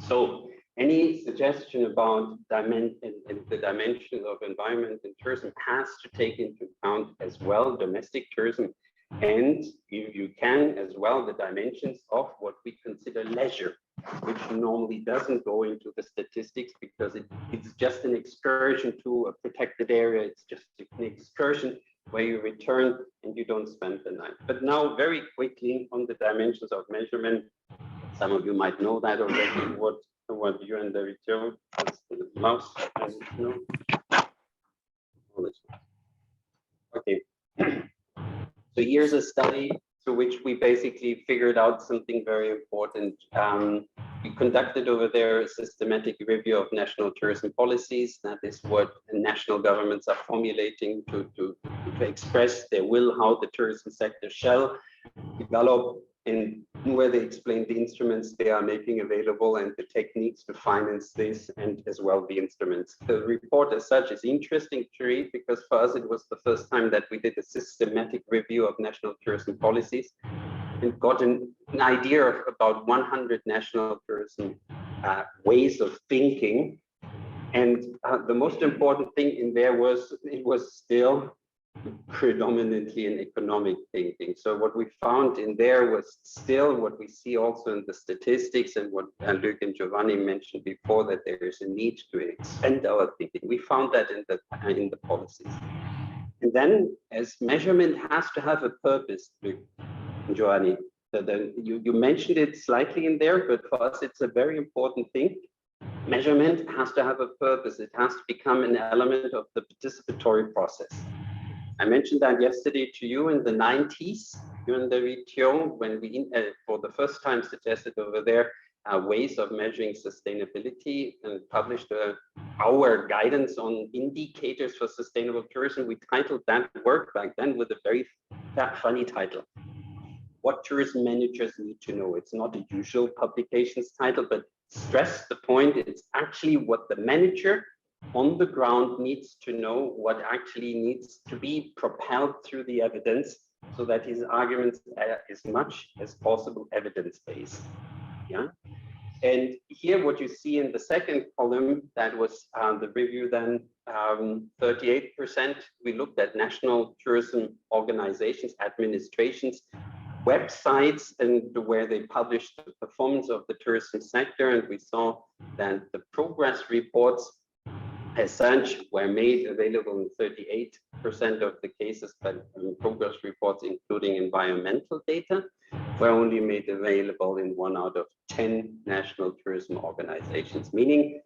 So any suggestion about the dimension of environment and tourism has to take into account as well domestic tourism, and you can as well the dimensions of what we consider leisure, which normally doesn't go into the statistics because it's just an excursion to a protected area. It's just an excursion where you return and you don't spend the night. But now very quickly on the dimensions of measurement, some of you might know that already, what you and the retail, that's the mouse. Okay. So here's a study through which we basically figured out something very important. We conducted over there a systematic review of national tourism policies. That is what national governments are formulating to express their will, how the tourism sector shall develop, and where they explain the instruments they are making available and the techniques to finance this, and as well the instruments. The report as such is interesting to read because for us it was the first time that we did a systematic review of national tourism policies and got an idea of about 100 national tourism ways of thinking. And the most important thing in there was it was still predominantly an economic thinking. So what we found in there was still what we see also in the statistics and what Luc and Giovanni mentioned before, that there is a need to expand our thinking. We found that in the policies. And then as measurement has to have a purpose, Luc and Giovanni, you mentioned it slightly in there, but for us it's a very important thing. Measurement has to have a purpose. It has to become an element of the participatory process. I mentioned that yesterday to you in the 90s, during the WTO, when we, for the first time, suggested over there ways of measuring sustainability and published our guidance on indicators for sustainable tourism. We titled that work back then with a very funny title: What Tourism Managers Need to Know. It's not a usual publications title, but stress the point. It's actually what the manager on the ground needs to know, what actually needs to be propelled through the evidence so that his arguments are as much as possible evidence-based. Yeah. And here what you see in the second column, that was the review then, 38%. We looked at national tourism organizations, administrations, websites, and where they published the performance of the tourism sector. And we saw that the progress reports as such were made available in 38% of the cases, but progress reports, including environmental data, were only made available in 1 out of 10 national tourism organizations, meaning,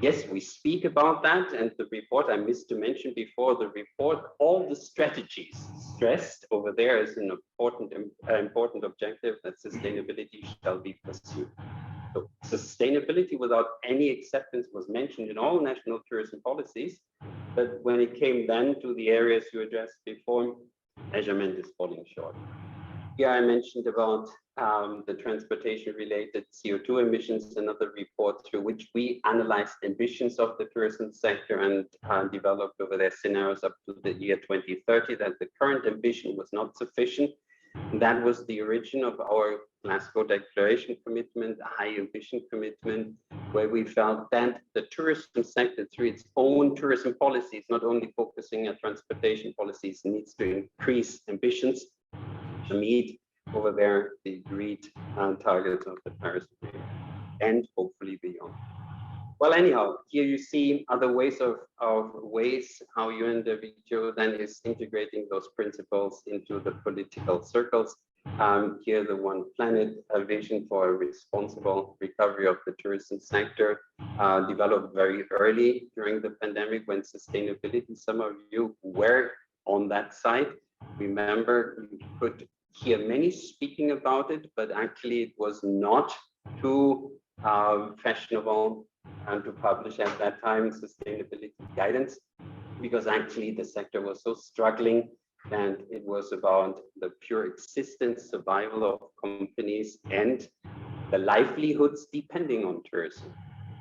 yes, we speak about that, and the report, I missed to mention before, the report, all the strategies stressed over there is an important objective that sustainability shall be pursued. So sustainability without any acceptance was mentioned in all national tourism policies, but when it came then to the areas you addressed before, measurement is falling short. Here I mentioned about the transportation-related CO2 emissions, another report through which we analyzed ambitions of the tourism sector and developed over their scenarios up to the year 2030, that the current ambition was not sufficient. That was the origin of our Glasgow Declaration commitment, a high ambition commitment, where we felt that the tourism sector, through its own tourism policies, not only focusing on transportation policies, needs to increase ambitions to meet over there the agreed targets of the Paris Agreement and hopefully beyond. Well, anyhow, here you see other ways how UNWTO then is integrating those principles into the political circles. Here, the One Planet vision for a responsible recovery of the tourism sector developed very early during the pandemic when sustainability, some of you were on that side. Remember, you could hear many speaking about it, but actually it was not too fashionable and to publish at that time sustainability guidance, because actually the sector was so struggling and it was about the pure existence, survival of companies and the livelihoods depending on tourism.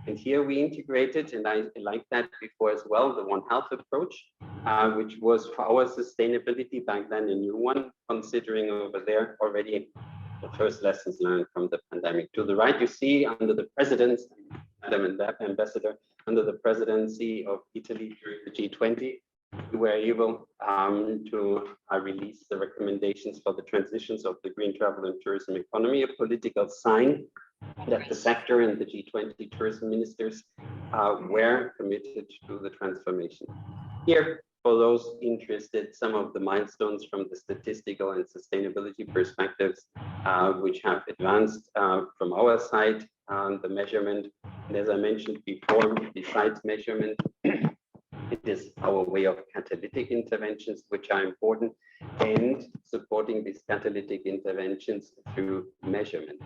And here we integrated, and I like that before as well, the One Health approach, which was for our sustainability back then a new one, considering over there already the first lessons learned from the pandemic. To the right, you see under the presidents, Madam Ambassador, under the presidency of Italy during the G20, we were able to release the recommendations for the transitions of the green travel and tourism economy, a political sign that the sector and the G20 tourism ministers were committed to the transformation. Here, for those interested, some of the milestones from the statistical and sustainability perspectives, which have advanced from our side, the measurement. And as I mentioned before, besides measurement, it is our way of catalytic interventions, which are important, and supporting these catalytic interventions through measurement.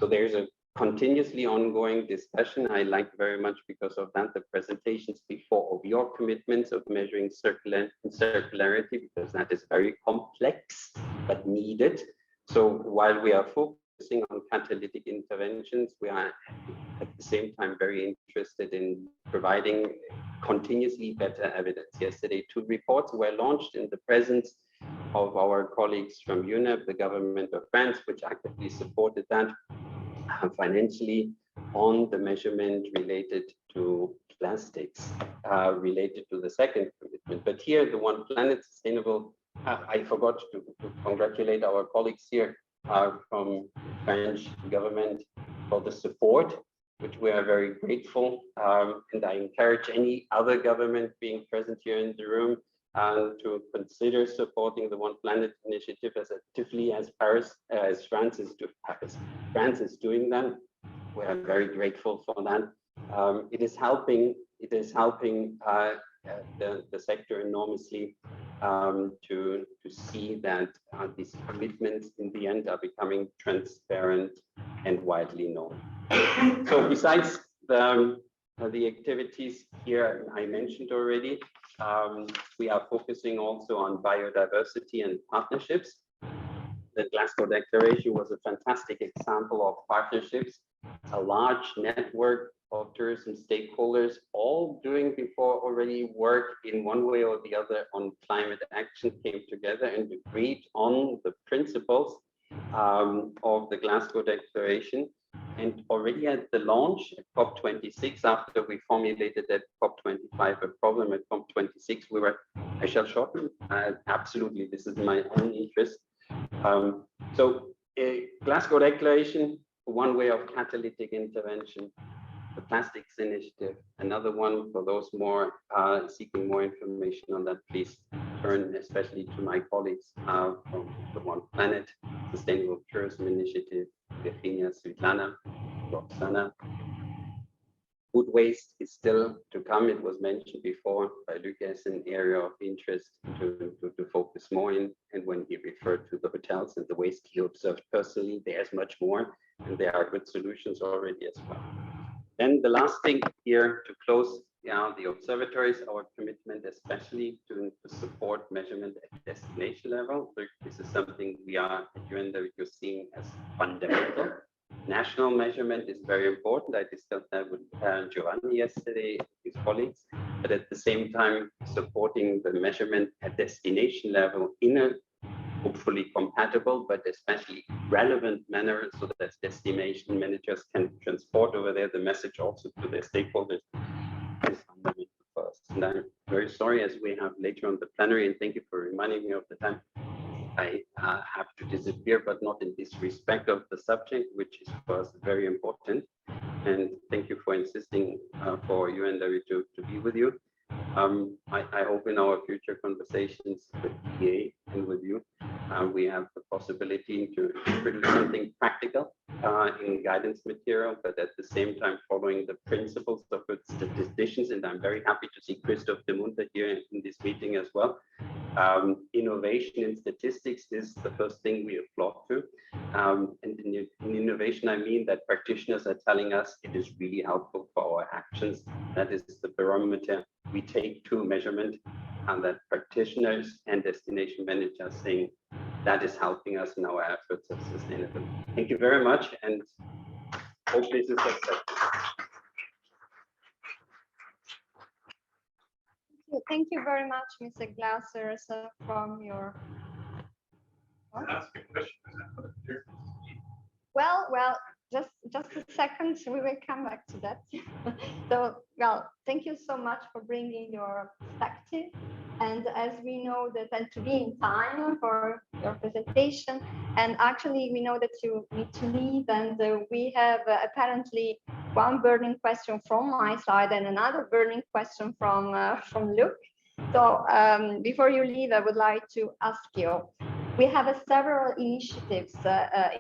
So there's a continuously ongoing discussion. I like very much because of that the presentations before of your commitments of measuring circularity, because that is very complex but needed. So while we are focusing on catalytic interventions, we are at the same time very interested in providing continuously better evidence. Yesterday, 2 reports were launched in the presence of our colleagues from UNEP, the government of France, which actively supported that financially on the measurement related to plastics, related to the second commitment. But here, the One Planet Sustainable, I forgot to congratulate our colleagues here from French government for the support, which we are very grateful. And I encourage any other government being present here in the room to consider supporting the One Planet initiative as actively as France is doing that. We are very grateful for that. It is helping the sector enormously to see that these commitments in the end are becoming transparent and widely known. So besides the activities here I mentioned already, we are focusing also on biodiversity and partnerships. The Glasgow Declaration was a fantastic example of partnerships, a large network of tourism stakeholders, all doing before already work in one way or the other on climate action, came together and agreed on the principles of the Glasgow Declaration. And already at the launch at COP26, after we formulated at COP25 a problem at COP26, I shall shorten, absolutely, this is my own interest. So Glasgow Declaration, one way of catalytic intervention, the Plastics Initiative, another one for those more seeking more information on that, please turn especially to my colleagues from the One Planet, Sustainable Tourism Initiative, Virginia, Svetlana, Roxana. Food waste is still to come. It was mentioned before by Luc as an area of interest to focus more in. And when he referred to the hotels and the waste he observed personally, there's much more, and there are good solutions already as well. Then the last thing here to close, the observatories, our commitment especially to support measurement at destination level. This is something we are at UNW seeing as fundamental. National measurement is very important. I discussed that with Giovanni yesterday, his colleagues, but at the same time, supporting the measurement at destination level in a hopefully compatible, but especially relevant manner so that destination managers can transport over there the message also to their stakeholders is fundamental first. And I'm very sorry as we have later on the plenary, and thank you for reminding me of the time. I have to disappear, but not in disrespect of the subject, which is for us very important. And thank you for insisting for UNW to be with you. I hope in our future conversations with EA and with you, we have the possibility to produce something practical in guidance material, but at the same time following the principles of good statisticians. And I'm very happy to see Christoph de Munter here in this meeting as well. Innovation in statistics is the first thing we applaud to. And in innovation, I mean that practitioners are telling us it is really helpful for our actions. That is the barometer we take to measurement, and that practitioners and destination managers saying that is helping us in our efforts of sustainability. Thank you very much, and hope this is successful. Thank you very much, Mr. Glasser, from your. That's a good question. Well, just a second, we will come back to that. So, well, thank you so much for bringing your perspective. And as we know that, and to be in time for your presentation, and actually we know that you need to leave, and we have apparently one burning question from my side and another burning question from Luc. So before you leave, I would like to ask you, we have several initiatives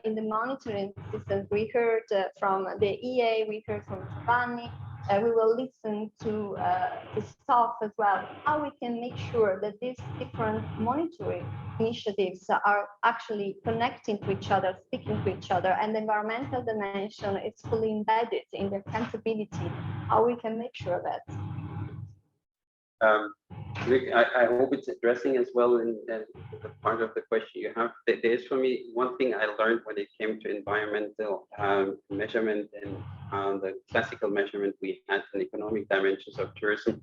in the monitoring system. We heard from the EA, we heard from Giovanni. We will listen to the staff as well, how we can make sure that these different monitoring initiatives are actually connecting to each other, speaking to each other, and the environmental dimension is fully embedded in the accountability, how we can make sure that. Rick, I hope it's addressing as well in the part of the question you have. There's for me one thing I learned when it came to environmental measurement and the classical measurement we had in economic dimensions of tourism.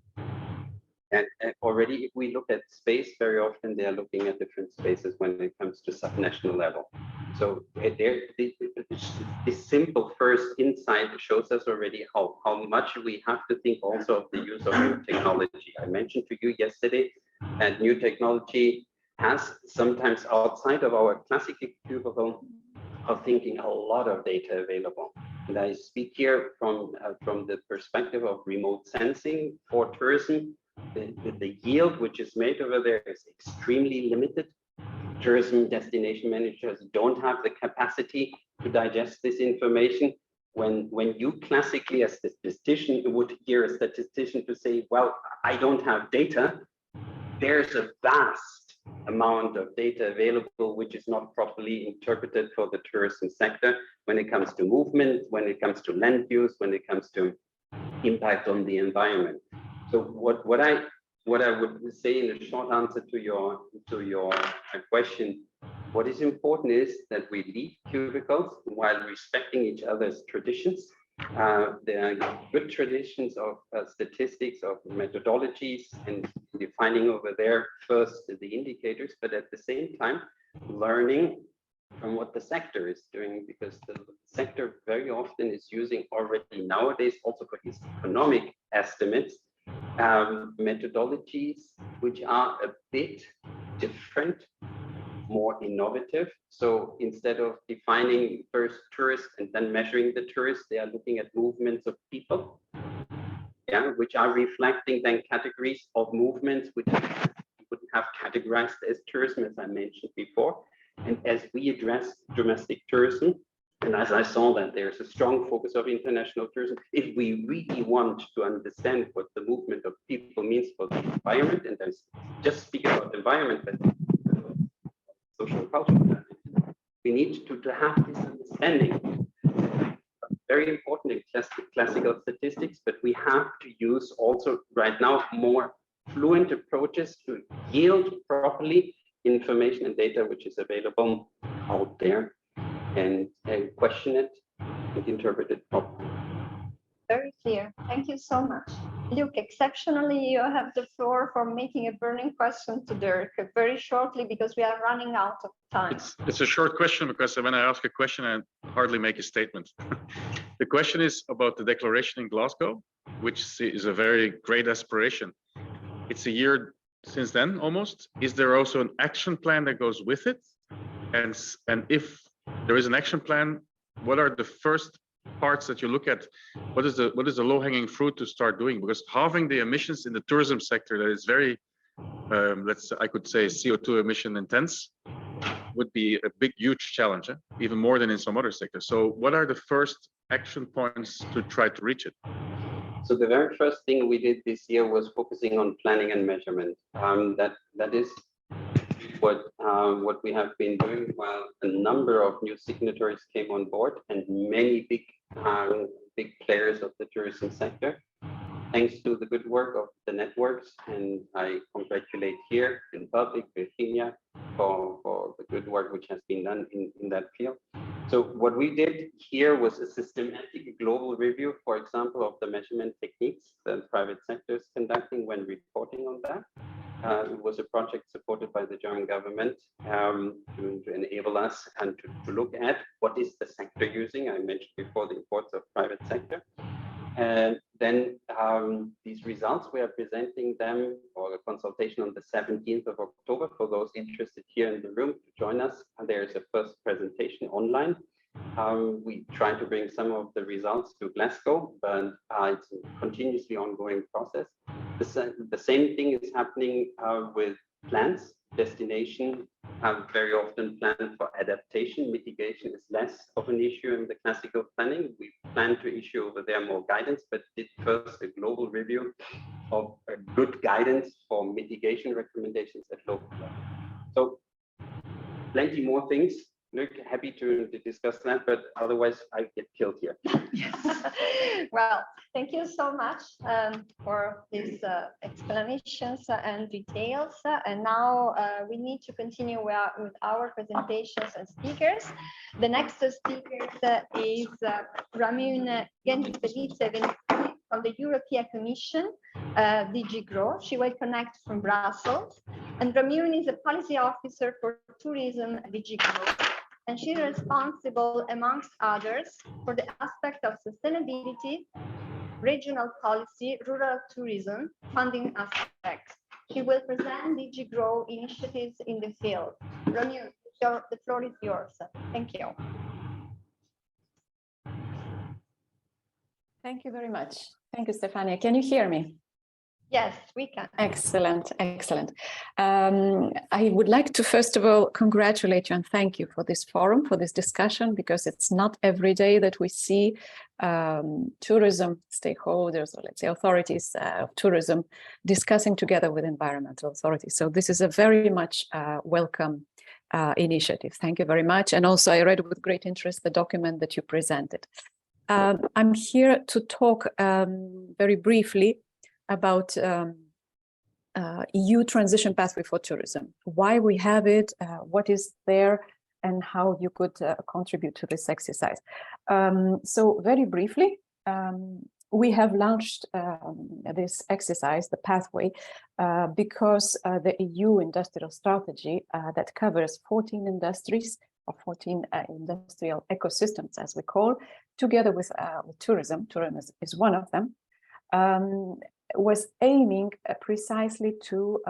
And already, if we look at space, very often they are looking at different spaces when it comes to subnational level. So this simple first insight shows us already how much we have to think also of the use of new technology. I mentioned to you yesterday that new technology has sometimes outside of our classical cubicle of thinking a lot of data available. And I speak here from the perspective of remote sensing for tourism. The yield which is made over there is extremely limited. Tourism destination managers don't have the capacity to digest this information. When you classically as a statistician would hear a statistician to say, well, I don't have data, there's a vast amount of data available which is not properly interpreted for the tourism sector when it comes to movement, when it comes to land use, when it comes to impact on the environment. So what I would say in a short answer to your question, what is important is that we leave cubicles while respecting each other's traditions. There are good traditions of statistics, of methodologies, and defining over there first the indicators, but at the same time learning from what the sector is doing, because the sector very often is using already nowadays also for its economic estimates, methodologies which are a bit different, more innovative. So instead of defining first tourists and then measuring the tourists, they are looking at movements of people, yeah, which are reflecting then categories of movements which you wouldn't have categorized as tourism, as I mentioned before. And as we address domestic tourism, and as I saw that there's a strong focus of international tourism, if we really want to understand what the movement of people means for the environment, and there's just speaking about the environment, but social and cultural, we need to have this understanding. Very important in classical statistics, but we have to use also right now more fluent approaches to yield properly information and data which is available out there, and question it and interpret it properly. Very clear. Thank you so much. Luke, exceptionally, you have the floor for making a burning question to Dirk very shortly, because we are running out of time. It's a short question, because when I ask a question, I hardly make a statement. The question is about the declaration in Glasgow, which is a very great aspiration. It's a year since then, almost. Is there also an action plan that goes with it? And if there is an action plan, what are the first parts that you look at? What is the low-hanging fruit to start doing? Because halving the emissions in the tourism sector that is very, I could say CO2 emission intense, would be a big, huge challenge, even more than in some other sectors. So what are the first action points to try to reach it? So the very first thing we did this year was focusing on planning and measurement. That is what we have been doing, while a number of new signatories came on board and many big players of the tourism sector. Thanks to the good work of the networks, and I congratulate here in public Virginia for the good work which has been done in that field. So what we did here was a systematic global review, for example, of the measurement techniques that private sector is conducting when reporting on that. It was a project supported by the German government to enable us and to look at what is the sector using. I mentioned before the importance of private sector. And then these results, we are presenting them for a consultation on the 17th of October for those interested here in the room to join us. And there is a first presentation online. We try to bring some of the results to Glasgow, but it's a continuously ongoing process. The same thing is happening with plans. Destination very often planned for adaptation. Mitigation is less of an issue in the classical planning. We plan to issue over there more guidance, but did first a global review of a good guidance for mitigation recommendations at local level. So plenty more things. Look, happy to discuss that, but otherwise I get killed here. Yes. Well, thank you so much for these explanations and details. And now we need to continue with our presentations and speakers. The next speaker is Ramune Gentilfelice from the European Commission, DG GROW. She will connect from Brussels. And Ramune is a policy officer for tourism at DG GROW. And she's responsible, amongst others, for the aspect of sustainability, regional policy, rural tourism, funding aspects. She will present DG GROW initiatives in the field. Ramune, the floor is yours. Thank you. Thank you very much. Thank you, Stefania. Can you hear me? Yes, we can. Excellent, excellent. I would like to first of all congratulate you and thank you for this forum, for this discussion, because it's not every day that we see tourism stakeholders, or let's say authorities of tourism, discussing together with environmental authorities. So this is a very much welcome initiative. Thank you very much. And also I read with great interest the document that you presented. I'm here to talk very briefly about EU transition pathway for tourism, why we have it, what is there, and how you could contribute to this exercise. So very briefly, we have launched this exercise, the pathway, because the EU industrial strategy that covers 14 industries of 14 industrial ecosystems, as we call, together with tourism. Tourism is one of them. Was aiming precisely to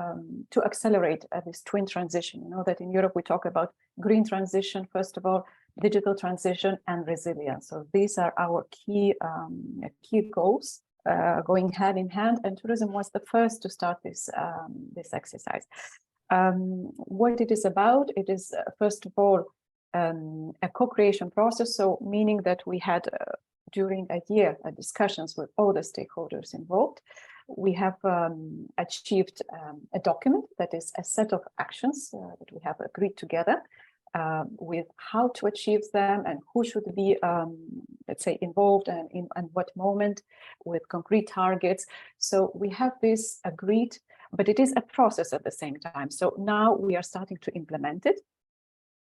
accelerate this twin transition. You know that in Europe we talk about green transition, first of all, digital transition and resilience. So these are our key goals going hand in hand, and tourism was the first to start this exercise. What it is about, it is first of all a co-creation process, so meaning that we had during a year discussions with all the stakeholders involved. We have achieved a document that is a set of actions that we have agreed together with how to achieve them and who should be, let's say, involved and in what moment, with concrete targets. So we have this agreed, but it is a process at the same time. So now we are starting to implement it.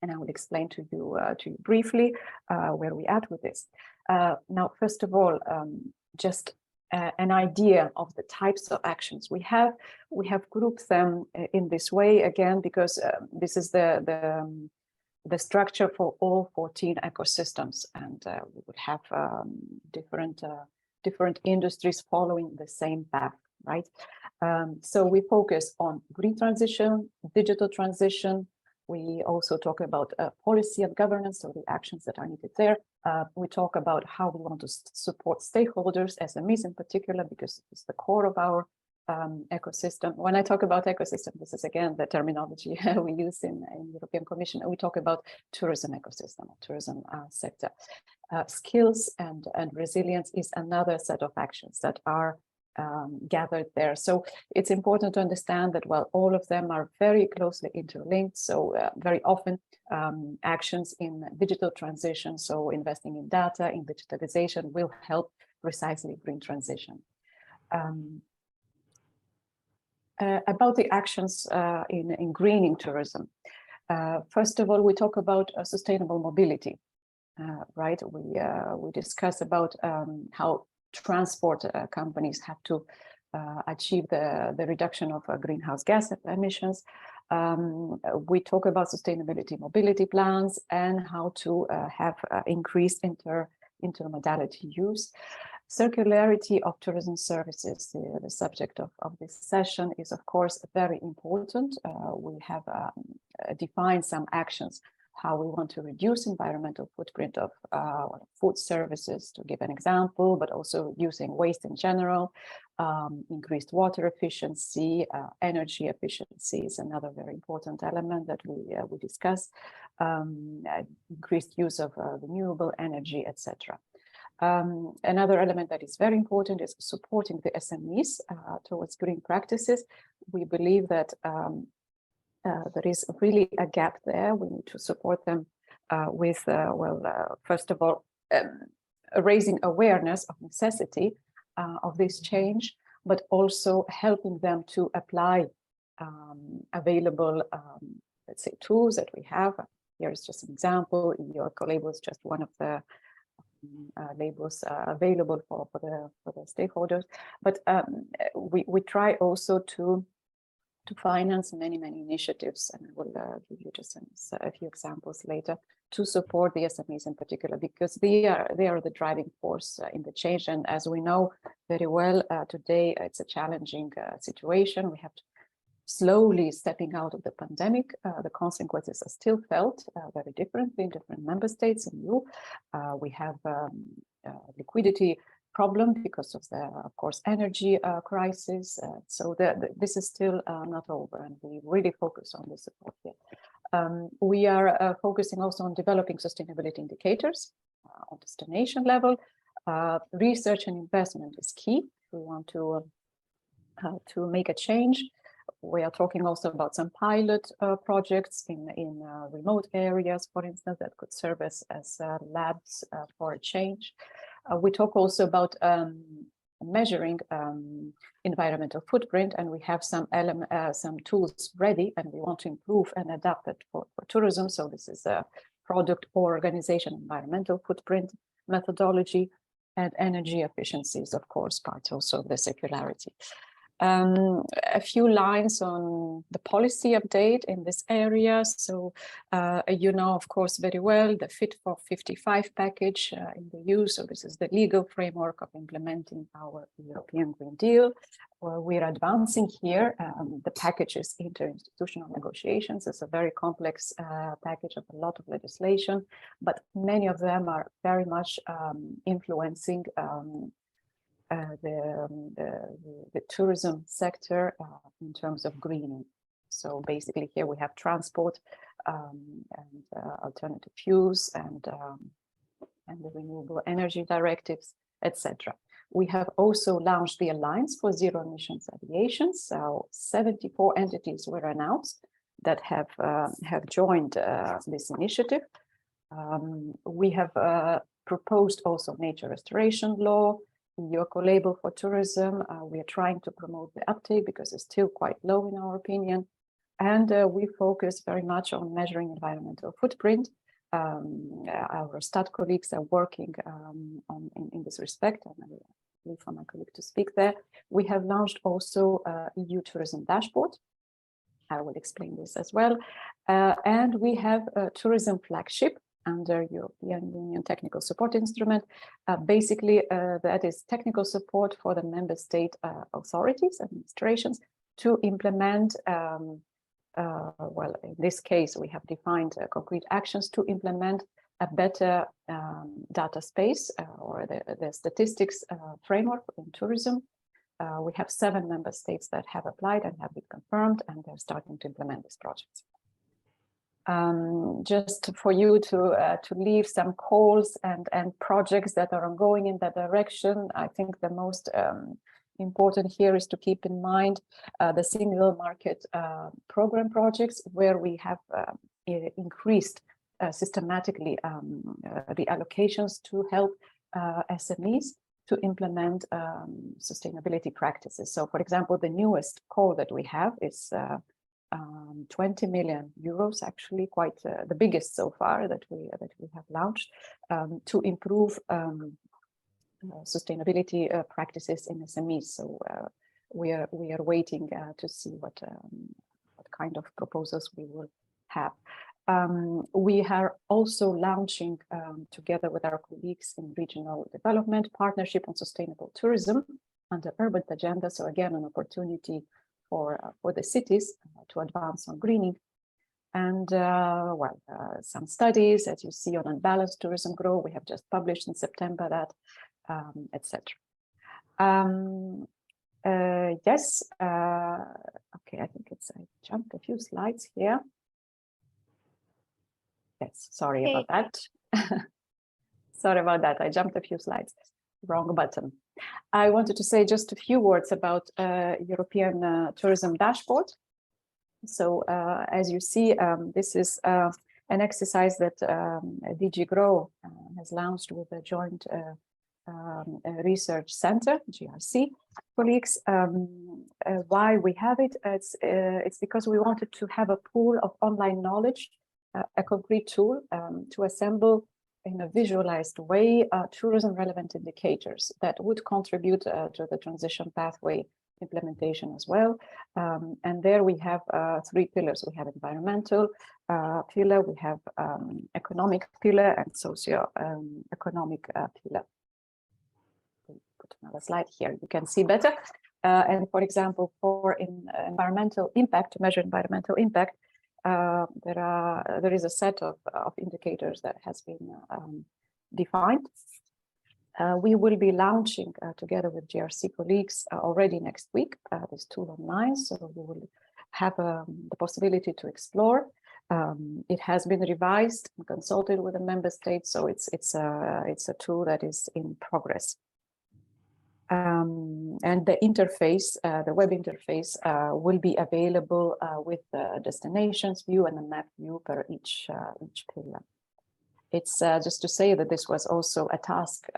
And I will explain to you briefly where we are at with this. Now, first of all, just an idea of the types of actions we have. We have grouped them in this way again because this is the structure for all 14 ecosystems, and we would have different industries following the same path, right? So we focus on green transition, digital transition. We also talk about policy and governance, so the actions that are needed there. We talk about how we want to support stakeholders, SMEs in particular, because it's the core of our ecosystem. When I talk about ecosystem, this is again the terminology we use in European Commission. We talk about tourism ecosystem, tourism sector. Skills and resilience is another set of actions that are gathered there. So it's important to understand that while all of them are very closely interlinked, so very often actions in digital transition, so investing in data, in digitalization, will help precisely green transition. About the actions in greening tourism. First of all, we talk about sustainable mobility, right? We discuss about how transport companies have to achieve the reduction of greenhouse gas emissions. We talk about sustainability mobility plans and how to have increased intermodality use. Circularity of tourism services, the subject of this session, is of course very important. We have defined some actions, how we want to reduce environmental footprint of food services, to give an example, but also using waste in general, increased water efficiency, energy efficiency is another very important element that we discuss, increased use of renewable energy, etc. Another element that is very important is supporting the SMEs towards green practices. We believe that there is really a gap there. We need to support them with, first of all, raising awareness of necessity of this change, but also helping them to apply available, let's say, tools that we have. Here is just an example. Your label is just one of the labels available for the stakeholders. But we try also to finance many initiatives, and I will give you just a few examples later, to support the SMEs in particular, because they are the driving force in the change. And as we know very well, today it's a challenging situation. We have to slowly stepping out of the pandemic. The consequences are still felt very differently in different member states. In EU, we have liquidity problem because of the, of course, energy crisis. So this is still not over, and we really focus on the support here. We are focusing also on developing sustainability indicators on destination level. Research and investment is key. We want to make a change. We are talking also about some pilot projects in remote areas, for instance, that could serve as labs for a change. We talk also about measuring environmental footprint, and we have some tools ready, and we want to improve and adapt it for tourism. So this is a product or organization environmental footprint methodology, and energy efficiency is, of course, part also of the circularity. A few lines on the policy update in this area. So, you know, of course, very well, the Fit for 55 package in the EU. So this is the legal framework of implementing our European Green Deal. We're advancing here. The package is interinstitutional negotiations. It's a very complex package of a lot of legislation, but many of them are very much influencing the tourism sector in terms of greening. So basically here we have transport and alternative fuels and the renewable energy directives, etc. We have also launched the Alliance for Zero Emissions Aviation. So 74 entities were announced that have joined this initiative. We have proposed also nature restoration law, EU eco-label for tourism. We are trying to promote the uptake because it's still quite low in our opinion. And we focus very much on measuring environmental footprint. Our STAT colleagues are working in this respect, and I will leave for my colleague to speak there. We have launched also EU tourism dashboard. I will explain this as well. And we have a tourism flagship under European Union Technical Support Instrument. Basically, that is technical support for the member state authorities, administrations to implement, well, in this case, we have defined concrete actions to implement a better data space or the statistics framework in tourism. We have 7 member states that have applied and have been confirmed, and they're starting to implement these projects. Just for you to leave some calls and projects that are ongoing in that direction. I think the most important here is to keep in mind the single market program projects where we have increased systematically the allocations to help SMEs to implement sustainability practices. So for example, the newest call that we have is 20 million euros, actually quite the biggest so far that we have launched to improve sustainability practices in SMEs. So we are waiting to see what kind of proposals we will have. We are also launching together with our colleagues in regional development partnership on sustainable tourism under urban agenda. So again, an opportunity for the cities to advance on greening. And well, some studies, as you see, on unbalanced tourism growth, we have just published in September that, etc. Yes, okay, I think I jumped a few slides here. Yes, sorry about that. Sorry about that, I jumped a few slides, wrong button. I wanted to say just a few words about European tourism dashboard. So as you see, this is an exercise that DG GROW has launched with a joint research center, GRC colleagues. Why we have it? It's because we wanted to have a pool of online knowledge, a concrete tool to assemble in a visualized way tourism relevant indicators that would contribute to the transition pathway implementation as well. And there we have 3 pillars. We have environmental pillar, we have economic pillar, and socio-economic pillar. Put another slide here, you can see better. And for example, for environmental impact, to measure environmental impact, there is a set of indicators that has been defined. We will be launching together with GRC colleagues already next week this tool online, so we will have the possibility to explore. It has been revised and consulted with the member states, so it's a tool that is in progress. And the interface, the web interface, will be available with the destinations view and the map view per each pillar. It's just to say that this was also a task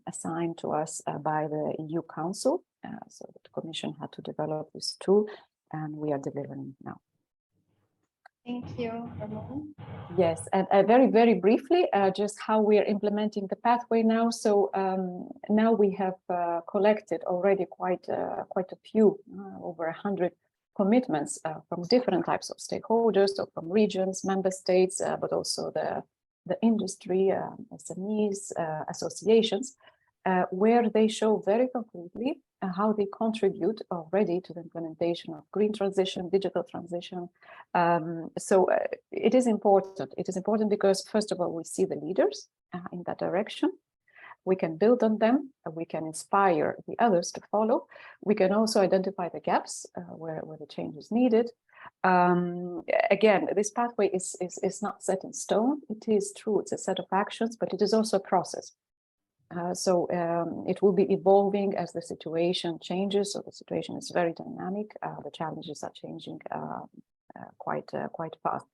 assigned to us by the EU Council, so the Commission had to develop this tool, and we are delivering now. Thank you, Ramon. Yes, and very briefly, just how we are implementing the pathway now. So now we have collected already quite a few, over 100 commitments from different types of stakeholders, so from regions, member states, but also the industry, SMEs, associations, where they show very concretely how they contribute already to the implementation of green transition, digital transition. It is important. It is important because, first of all, we see the leaders in that direction. We can build on them. We can inspire the others to follow. We can also identify the gaps where the change is needed. Again, this pathway is not set in stone. It is true, it's a set of actions, but it is also a process. It will be evolving as the situation changes. So the situation is very dynamic. The challenges are changing quite fast.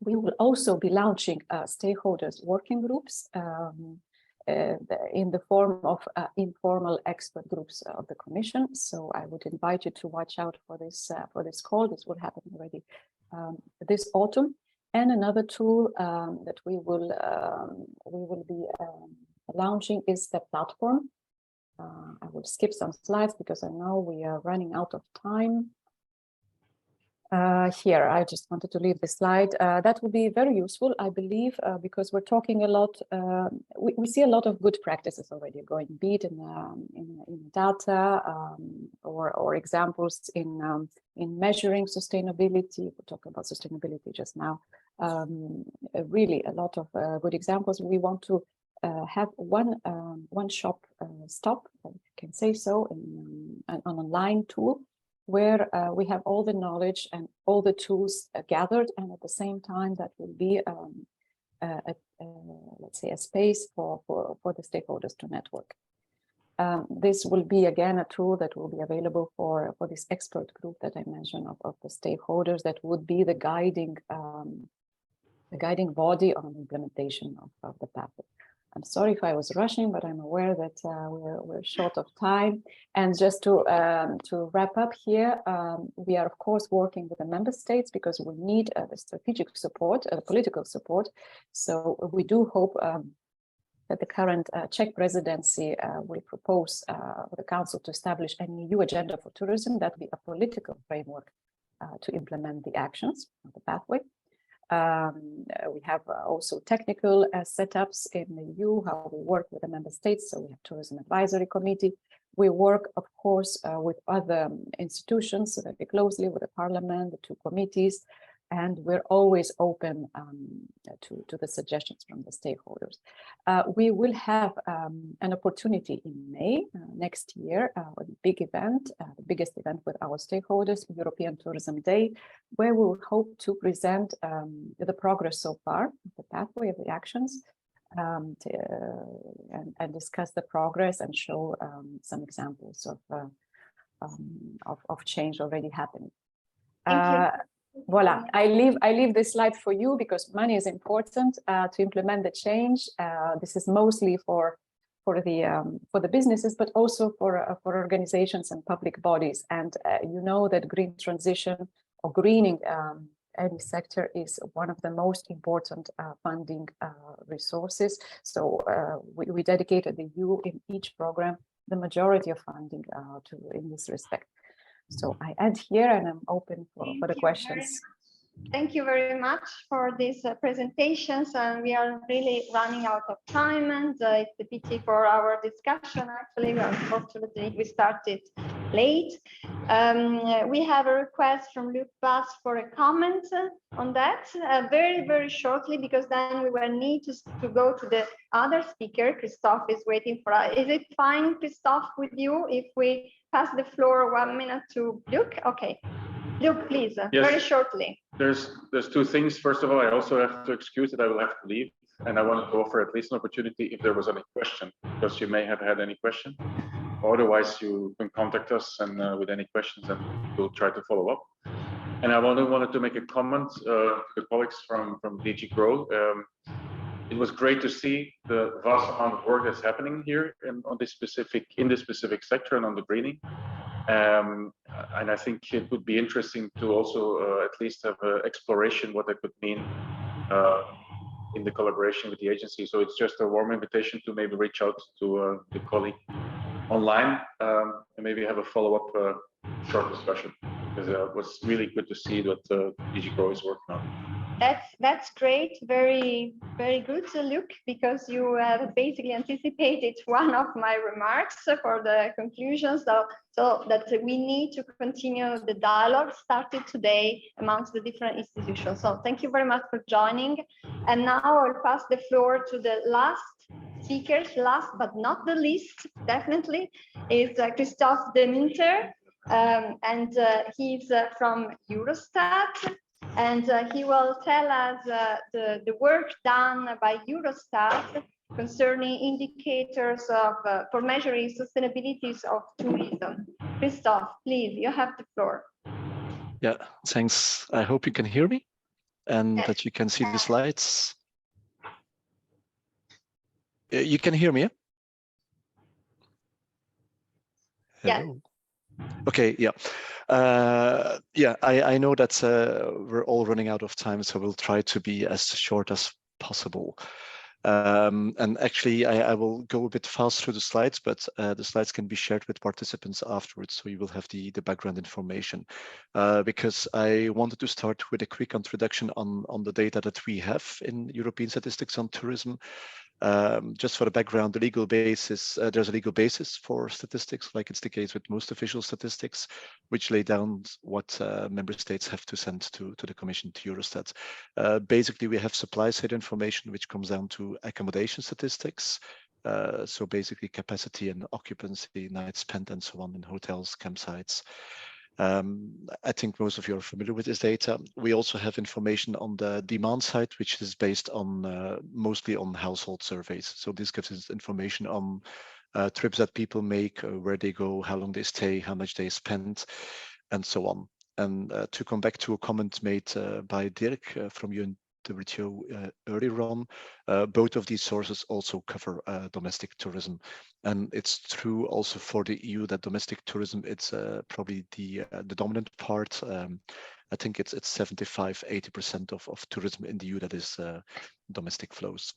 We will also be launching stakeholders working groups in the form of informal expert groups of the Commission. So I would invite you to watch out for this call. This will happen already this autumn. And another tool that we will be launching is the platform. I will skip some slides because I know we are running out of time. Here, I just wanted to leave this slide. That will be very useful, I believe, because we're talking a lot. We see a lot of good practices already going, be it in data or examples in measuring sustainability. We'll talk about sustainability just now. Really, a lot of good examples. We want to have one shop stop, if I can say so, an online tool where we have all the knowledge and all the tools gathered, and at the same time that will be let's say a space for the stakeholders to network. This will be again a tool that will be available for this expert group that I mentioned of the stakeholders that would be the guiding body on the implementation of the pathway. I'm sorry if I was rushing, but I'm aware that we're short of time. And just to wrap up here, we are of course working with the member states because we need the strategic support, the political support. So we do hope that the current Czech presidency will propose for the Council to establish an EU agenda for tourism that will be a political framework to implement the actions of the pathway. We have also technical setups in the EU, how we work with the member states. So we have Tourism Advisory Committee. We work, of course, with other institutions very closely with the Parliament, the two committees, and we're always open to the suggestions from the stakeholders. We will have an opportunity in May next year, a big event, the biggest event with our stakeholders, European Tourism Day, where we will hope to present the progress so far, the pathway of the actions, and discuss the progress and show some examples of change already happening. Voila, I leave this slide for you because money is important to implement the change. This is mostly for the businesses, but also for organizations and public bodies. And you know that green transition or greening any sector is one of the most important funding resources. So we dedicated the EU in each program the majority of funding in this respect. So I end here and I'm open for the questions. Thank you very much for these presentations, and we are really running out of time, and it's a pity for our discussion. Actually, unfortunately, we started late. We have a request from Luc Bass for a comment on that, very shortly, because then we will need to go to the other speaker. Christophe is waiting for us. Is it fine, Christophe, with you if we pass the floor 1 minute to Luc? Okay. Luc, please, yes. Very shortly. There's two things. First of all, I also have to excuse that I will have to leave, and I wanted to offer at least an opportunity if there was any question, because you may have had any question. Otherwise, you can contact us and with any questions, and we'll try to follow up. And I wanted to make a comment to the colleagues from DG Grow. It was great to see the vast amount of work that's happening here in this specific sector and on the greening. And I think it would be interesting to also at least have an exploration what that could mean in the collaboration with the agency. So it's just a warm invitation to maybe reach out to the colleague online and maybe have a follow-up short discussion, because it was really good to see what DG Grow is working on. That's great, very good, Luc, because you basically anticipated one of my remarks for the conclusion. So that we need to continue the dialogue started today amongst the different institutions. So thank you very much for joining. And now I'll pass the floor to the last speaker, last but not the least, definitely, is Christophe de Minter, and he's from Eurostat. And he will tell us the work done by Eurostat concerning indicators of for measuring sustainability of tourism. Christophe, please, you have the floor. Yeah, thanks. I hope you can hear me and that you can see the slides. You can hear me, yeah? Hello. Yeah. Okay, yeah. I know that we're all running out of time, so we'll try to be as short as possible. And actually, I will go a bit fast through the slides, but the slides can be shared with participants afterwards, so you will have the background information. Because I wanted to start with a quick introduction on the data that we have in European statistics on tourism. Just for the background, the legal basis, there's a legal basis for statistics, like it's the case with most official statistics, which lay down what member states have to send to the Commission, to Eurostat. Basically, we have supply side information, which comes down to accommodation statistics. So basically capacity and occupancy, nights spent and so on in hotels, campsites. I think most of you are familiar with this data. We also have information on the demand side, which is based on mostly on household surveys. So this gives us information on trips that people make, where they go, how long they stay, how much they spend, and so on. And to come back to a comment made by Dirk from UNECE earlier on, both of these sources also cover domestic tourism. And it's true also for the EU that domestic tourism, it's probably the dominant part. I think it's 75–80% of tourism in the EU that is domestic flows,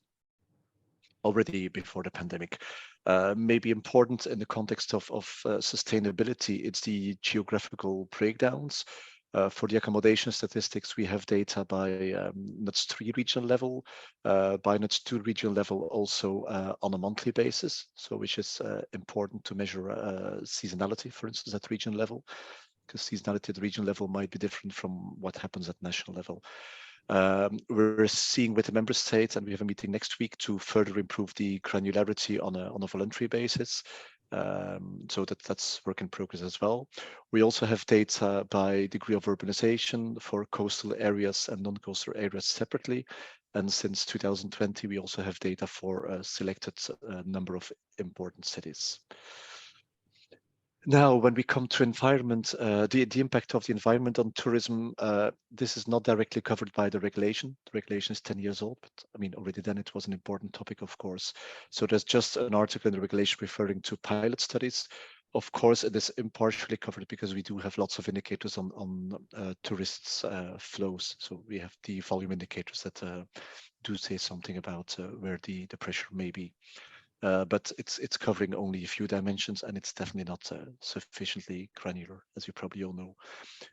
already before the pandemic. Maybe important in the context of sustainability, it's the geographical breakdowns. For the accommodation statistics, we have data by NUTS 3 regional level, by NUTS 2 regional level also on a monthly basis, so which is important to measure seasonality, for instance, at regional level, because seasonality at regional level might be different from what happens at national level. We're seeing with the member states, and we have a meeting next week to further improve the granularity on a voluntary basis. So that's work in progress as well. We also have data by degree of urbanization for coastal areas and non-coastal areas separately. And since 2020, we also have data for a selected number of important cities. Now, when we come to environment, the impact of the environment on tourism, this is not directly covered by the regulation. The regulation is 10 years old, but I mean, already then it was an important topic, of course. So there's just an article in the regulation referring to pilot studies. Of course, it is impartially covered because we do have lots of indicators on tourists' flows. So we have the volume indicators that do say something about where the pressure may be. But it's covering only a few dimensions, and it's definitely not sufficiently granular, as you probably all know.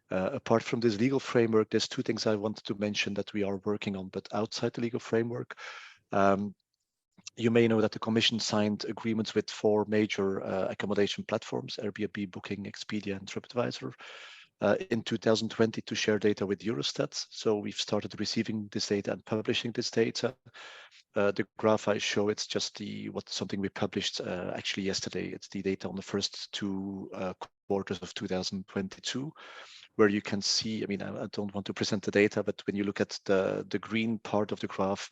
Apart from this legal framework, there's two things I wanted to mention that we are working on, but outside the legal framework. You may know that the Commission signed agreements with 4 major accommodation platforms, Airbnb, Booking, Expedia, and TripAdvisor, in 2020 to share data with Eurostat. So we've started receiving this data and publishing this data. The graph I show, it's just something we published actually yesterday. It's the data on the first 2 quarters of 2022, where you can see, I mean, I don't want to present the data, but when you look at the green part of the graph,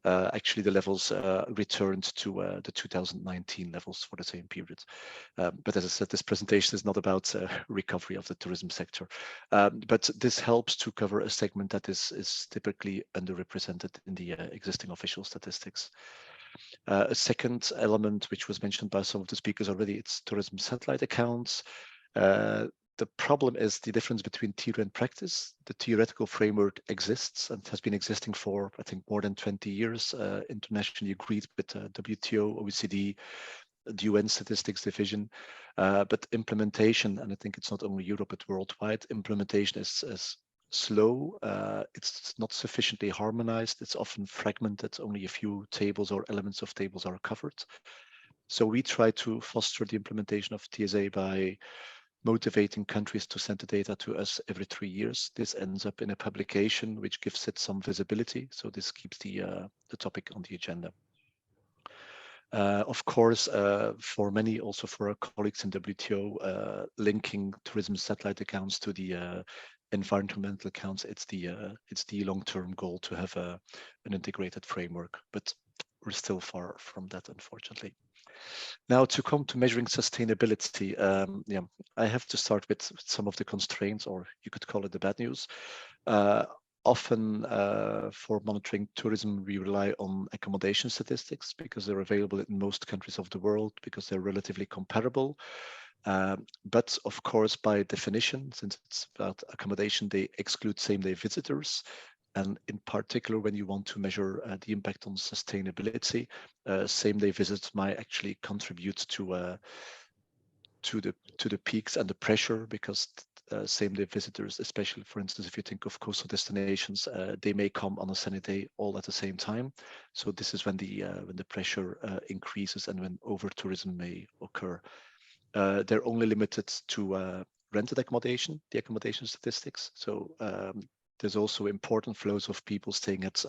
actually the levels returned to the 2019 levels for the same period. But as I said, this presentation is not about recovery of the tourism sector. But this helps to cover a segment that is typically underrepresented in the existing official statistics. A second element, which was mentioned by some of the speakers already, it's tourism satellite accounts. The problem is the difference between theory and practice. The theoretical framework exists and has been existing for, I think, more than 20 years, internationally agreed with WTO, OECD, the UN Statistics Division, but implementation, and I think it's not only Europe, but worldwide, implementation is slow. It's not sufficiently harmonized. It's often fragmented. Only a few tables or elements of tables are covered. So we try to foster the implementation of TSA by motivating countries to send the data to us every 3 years. This ends up in a publication which gives it some visibility. So this keeps the topic on the agenda. Of course, for many, also for our colleagues in WTO, linking tourism satellite accounts to the environmental accounts, it's the long-term goal to have an integrated framework, but we're still far from that, unfortunately. Now, to come to measuring sustainability, yeah, I have to start with some of the constraints, or you could call it the bad news. Often for monitoring tourism, we rely on accommodation statistics because they're available in most countries of the world, because they're relatively comparable. But of course, by definition, since it's about accommodation, they exclude same-day visitors. And in particular, when you want to measure the impact on sustainability, same-day visits might actually contribute to the peaks and the pressure, because same-day visitors, especially, for instance, if you think of coastal destinations, they may come on a sunny day all at the same time. So this is when the pressure increases and when over-tourism may occur. They're only limited to rented accommodation, the accommodation statistics. So there's also important flows of people staying at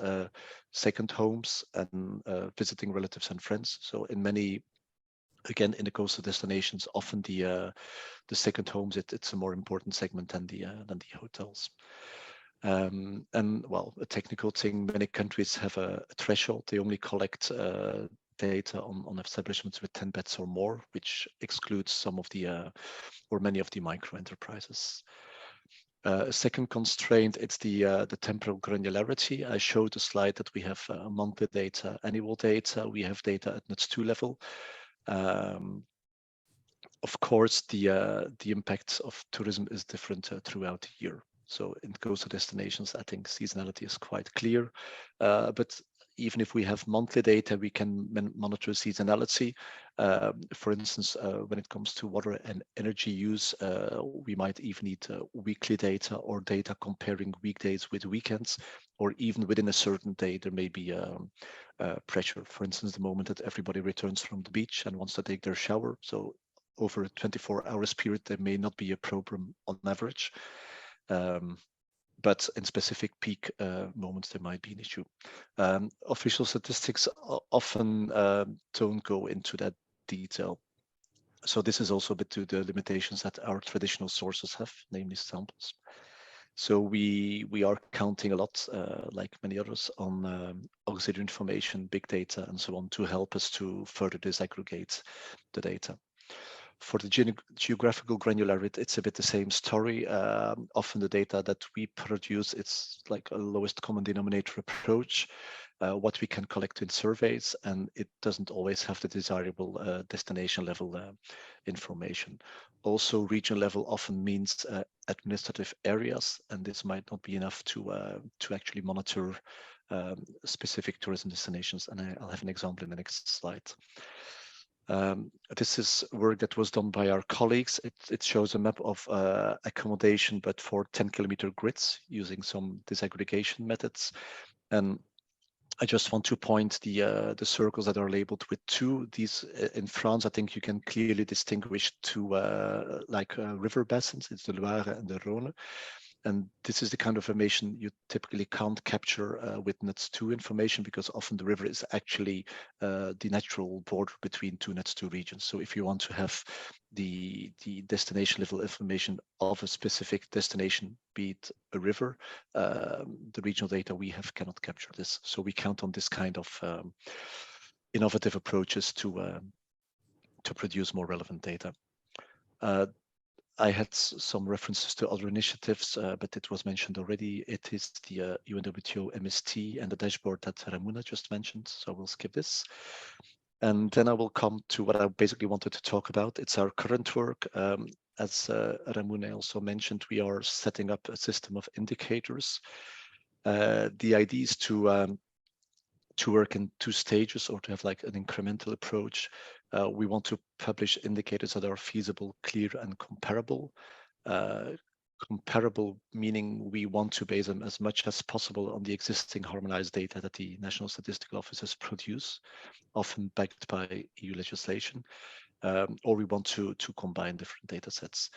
second homes and visiting relatives and friends. So in many, again, in the coastal destinations, often the second homes, it's a more important segment than the hotels. And well, a technical thing, many countries have a threshold. They only collect data on establishments with 10 beds or more, which excludes some of the or many of the micro enterprises. A second constraint, it's the temporal granularity. I showed a slide that we have monthly data, annual data. We have data at NUTS2 level. Of course, the impact of tourism is different throughout the year. So in coastal destinations, I think seasonality is quite clear. But even if we have monthly data, we can monitor seasonality. For instance, when it comes to water and energy use, we might even need weekly data or data comparing weekdays with weekends, or even within a certain day, there may be pressure. For instance, the moment that everybody returns from the beach and wants to take their shower. So over a 24 hours period, there may not be a problem on average. But in specific peak moments, there might be an issue. Official statistics often don't go into that detail. So this is also a bit to the limitations that our traditional sources have, namely samples. So we are counting a lot, like many others, on auxiliary information, big data, and so on, to help us to further disaggregate the data. For the geographical granularity, it's a bit the same story. Often the data that we produce, it's like a lowest common denominator approach, what we can collect in surveys, and it doesn't always have the desirable destination level information. Also, regional level often means administrative areas, and this might not be enough to actually monitor specific tourism destinations. And I'll have an example in the next slide. This is work that was done by our colleagues. It shows a map of accommodation, but for 10-kilometer grids using some disaggregation methods. And I just want to point the circles that are labeled with 2. These in France, I think you can clearly distinguish 2 river basins. It's the Loire and the Rhône. And this is the kind of information you typically can't capture with NUTS2 information, because often the river is actually the natural border between 2 NUTS2 regions. So if you want to have the destination level information of a specific destination, be it a river, the regional data we have cannot capture this. So we count on this kind of innovative approaches to produce more relevant data. I had some references to other initiatives, but it was mentioned already. It is the UNWTO MST and the dashboard that Ramona just mentioned, so we'll skip this. And then I will come to what I basically wanted to talk about. It's our current work. as Ramune also mentioned, we are setting up a system of indicators. The idea is to work in 2 stages, or to have like an incremental approach. We want to publish indicators that are feasible, clear, and comparable. Comparable meaning we want to base them as much as possible on the existing harmonized data that the National Statistical Offices produce, often backed by EU legislation, or we want to combine different data sets.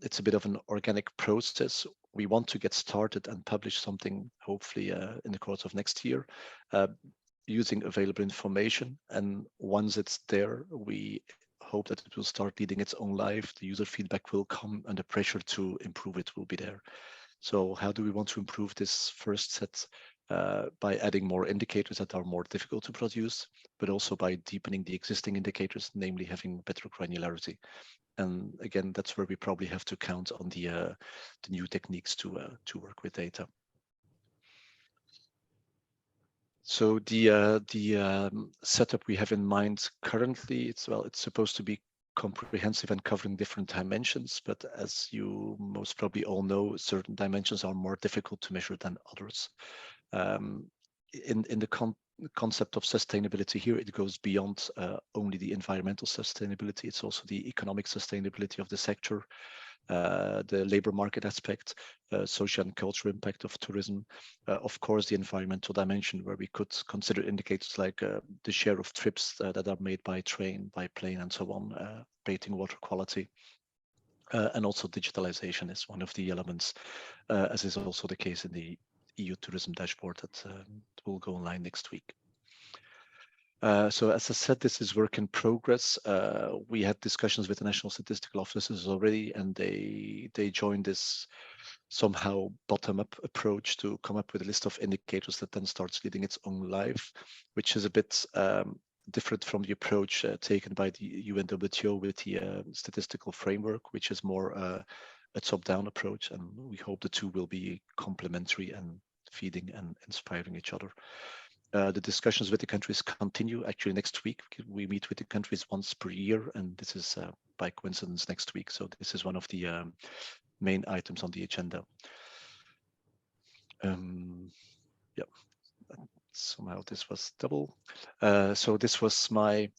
It's a bit of an organic process. We want to get started and publish something, hopefully in the course of next year, using available information. And once it's there, we hope that it will start leading its own life. The user feedback will come and the pressure to improve it will be there. So how do we want to improve this first set? By adding more indicators that are more difficult to produce, but also by deepening the existing indicators, namely having better granularity. And again, that's where we probably have to count on the new techniques to work with data. So the setup we have in mind currently, it's supposed to be comprehensive and covering different dimensions, but as you most probably all know, certain dimensions are more difficult to measure than others. In the concept of sustainability here, it goes beyond only the environmental sustainability. It's also the economic sustainability of the sector, the labor market aspect, social and cultural impact of tourism, of course, the environmental dimension, where we could consider indicators like the share of trips that are made by train, by plane, and so on, rating water quality. And also digitalization is one of the elements, as is also the case in the EU tourism dashboard that will go online next week. So as I said, this is work in progress. We had discussions with the National Statistical Offices already, and they joined this somehow bottom-up approach to come up with a list of indicators that then starts leading its own life, which is a bit different from the approach taken by the UNWTO with the statistical framework, which is more a top-down approach, and we hope the two will be complementary and feeding and inspiring each other. The discussions with the countries continue. Actually, next week we meet with the countries once per year, and this is by coincidence next week. So this is one of the main items on the agenda. Yeah, somehow this was double. So this was my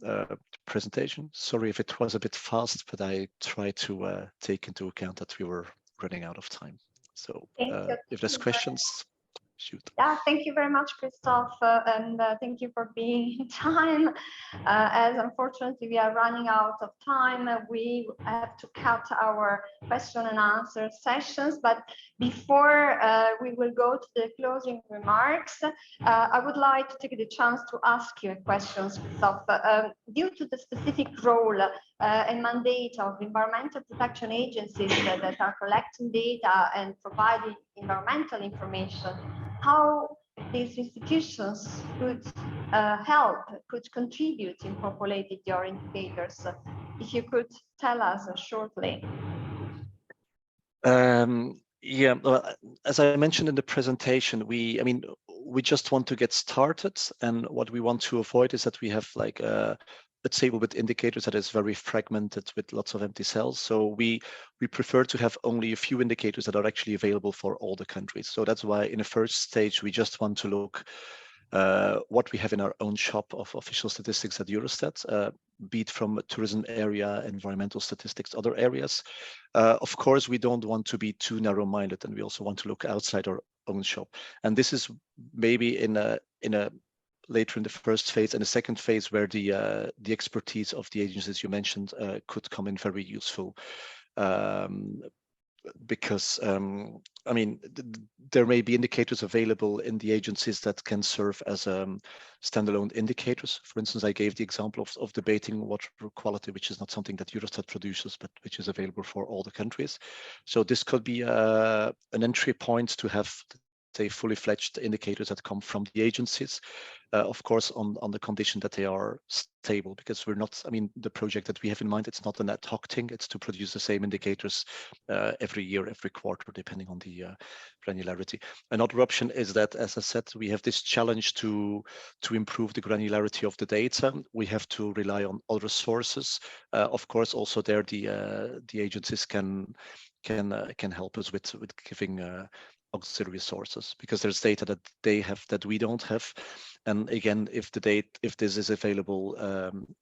presentation. Sorry if it was a bit fast, but I tried to take into account that we were running out of time. So if there's questions, shoot. Yeah, thank you very much, Christoph, and thank you for being in time. As unfortunately we are running out of time, we have to cut our question and answer sessions. But before we will go to the closing remarks, I would like to take the chance to ask you a question, Christoph. Due to the specific role and mandate of environmental protection agencies that are collecting data and providing environmental information, how these institutions could could contribute in populating your indicators? If you could tell us shortly. Yeah, well, as I mentioned in the presentation, we just want to get started, and what we want to avoid is that we have like a table with indicators that is very fragmented with lots of empty cells. So we prefer to have only a few indicators that are actually available for all the countries. So that's why in the first stage, we just want to look what we have in our own shop of official statistics at Eurostat, be it from a tourism area, environmental statistics, other areas. Of course, we don't want to be too narrow-minded, and we also want to look outside our own shop. And this is maybe in a later in the first phase and the second phase where the expertise of the agencies you mentioned could come in very useful. Because there may be indicators available in the agencies that can serve as standalone indicators. For instance, I gave the example of debating water quality, which is not something that Eurostat produces, but which is available for all the countries. So this could be an entry point to have say, fully fledged indicators that come from the agencies, of course, on the condition that they are stable, because we're not, I mean, the project that we have in mind, it's not an ad hoc thing, it's to produce the same indicators every year, every quarter, depending on the granularity. Another option is that, as I said, we have this challenge to improve the granularity of the data. We have to rely on other sources. Of course, also there, the agencies can help us with giving auxiliary sources, because there's data that they have that we don't have. And again, if this is available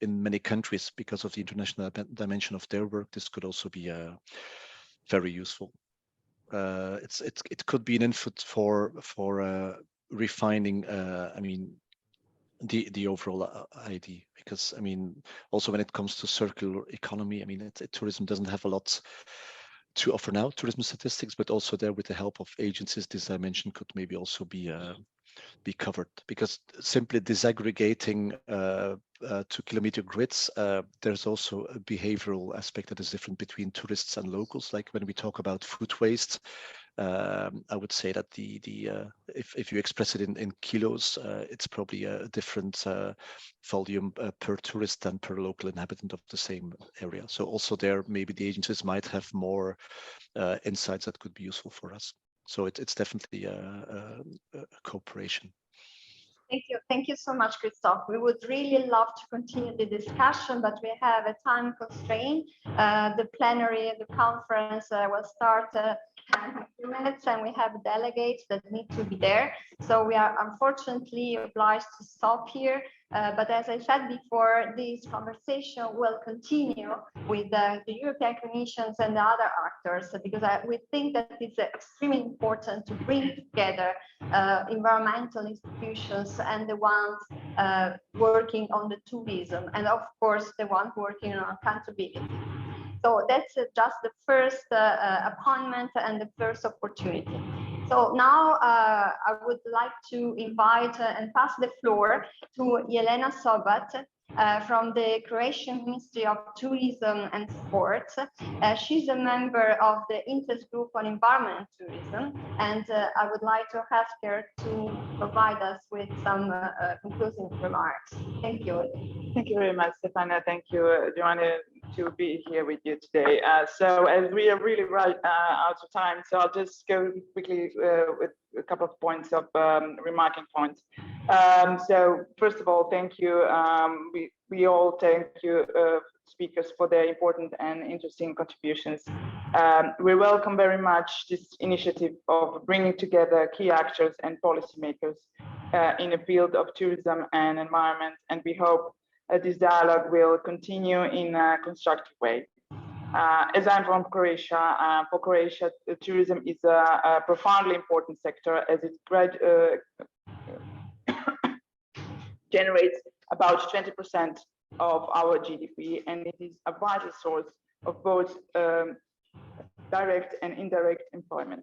in many countries because of the international dimension of their work, this could also be very useful. It could be an input for refining, I mean, the overall ID, because I mean, also when it comes to circular economy, I mean, tourism doesn't have a lot to offer now, tourism statistics, but also there with the help of agencies, this dimension could maybe also be covered, because simply disaggregating to kilometer grids, there's also a behavioral aspect that is different between tourists and locals. Like when we talk about food waste, I would say that if you express it in kilos, it's probably a different volume per tourist than per local inhabitant of the same area. So also there, maybe the agencies might have more insights that could be useful for us. So it's definitely a cooperation. Thank you so much, Christophe. We would really love to continue the discussion, but we have a time constraint. The plenary, the conference will start in a few minutes, and we have delegates that need to be there. So we are unfortunately obliged to stop here. But as I said before, this conversation will continue with the European Commission and the other actors, because we think that it's extremely important to bring together environmental institutions and the ones working on the tourism, and of course the one working on accountability. So that's just the first appointment and the first opportunity. So now I would like to invite and pass the floor to Jelena Sobat from the Croatian Ministry of Tourism and Sports. She's a member of the Interest Group on Environment and Tourism, and I would like to ask her to provide us with some concluding remarks. Thank you. Thank you very much, Stefania. Thank you, Joanna, to be here with you today. So as we are really right out of time, so I'll just go quickly with a couple of points of remarking points. So first of all, thank you. We all thank you speakers for their important and interesting contributions. We welcome very much this initiative of bringing together key actors and policymakers in the field of tourism and environment, and we hope this dialogue will continue in a constructive way. As I'm from Croatia, for Croatia, tourism is a profoundly important sector, as it generates about 20% of our GDP, and it is a vital source of both direct and indirect employment.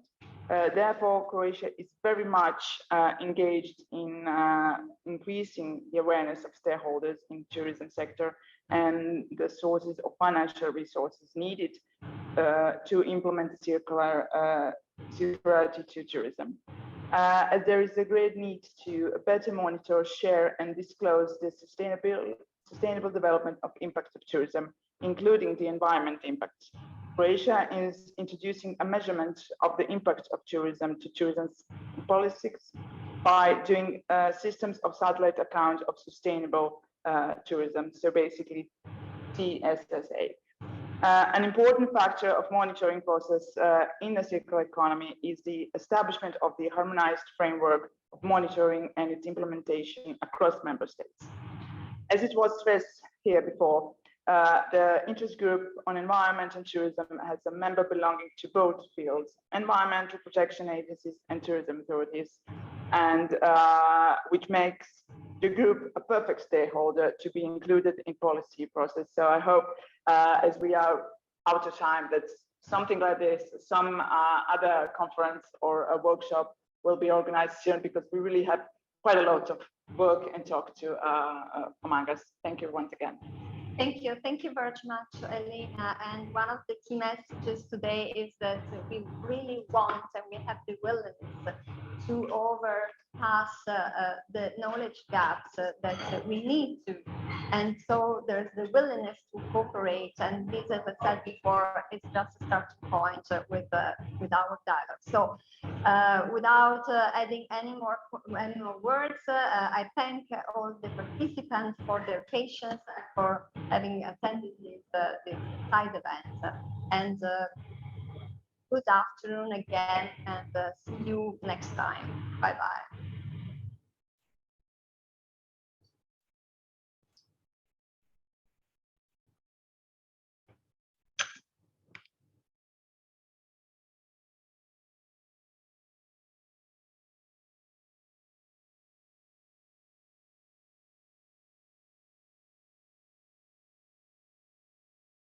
Therefore, Croatia is very much engaged in increasing the awareness of stakeholders in the tourism sector and the sources of financial resources needed to implement circularity to tourism. As there is a great need to better monitor, share, and disclose the sustainable development of impacts of tourism, including the environment impacts. Croatia is introducing a measurement of the impact of tourism to tourism policies by doing systems of satellite account of sustainable tourism, so basically TSSA. An important factor of monitoring process in the circular economy is the establishment of the harmonized framework of monitoring and its implementation across member states. As it was stressed here before, the Interest Group on Environment and Tourism has a member belonging to both fields, environmental protection agencies and tourism authorities, and which makes the group a perfect stakeholder to be included in policy process. So I hope, as we are out of time, that something like this, some other conference or a workshop will be organized soon, because we really have quite a lot of work and talk to among us. Thank you once again. Thank you very much, Elena. And one of the key messages today is that we really want and we have the willingness to overpass the knowledge gaps that we need to. And so there's the willingness to cooperate. And this, as I said before, is just a starting point with our dialogue. So without adding any more words, I thank all the participants for their patience and for having attended this side event. And good afternoon again, and see you next time. Bye-bye.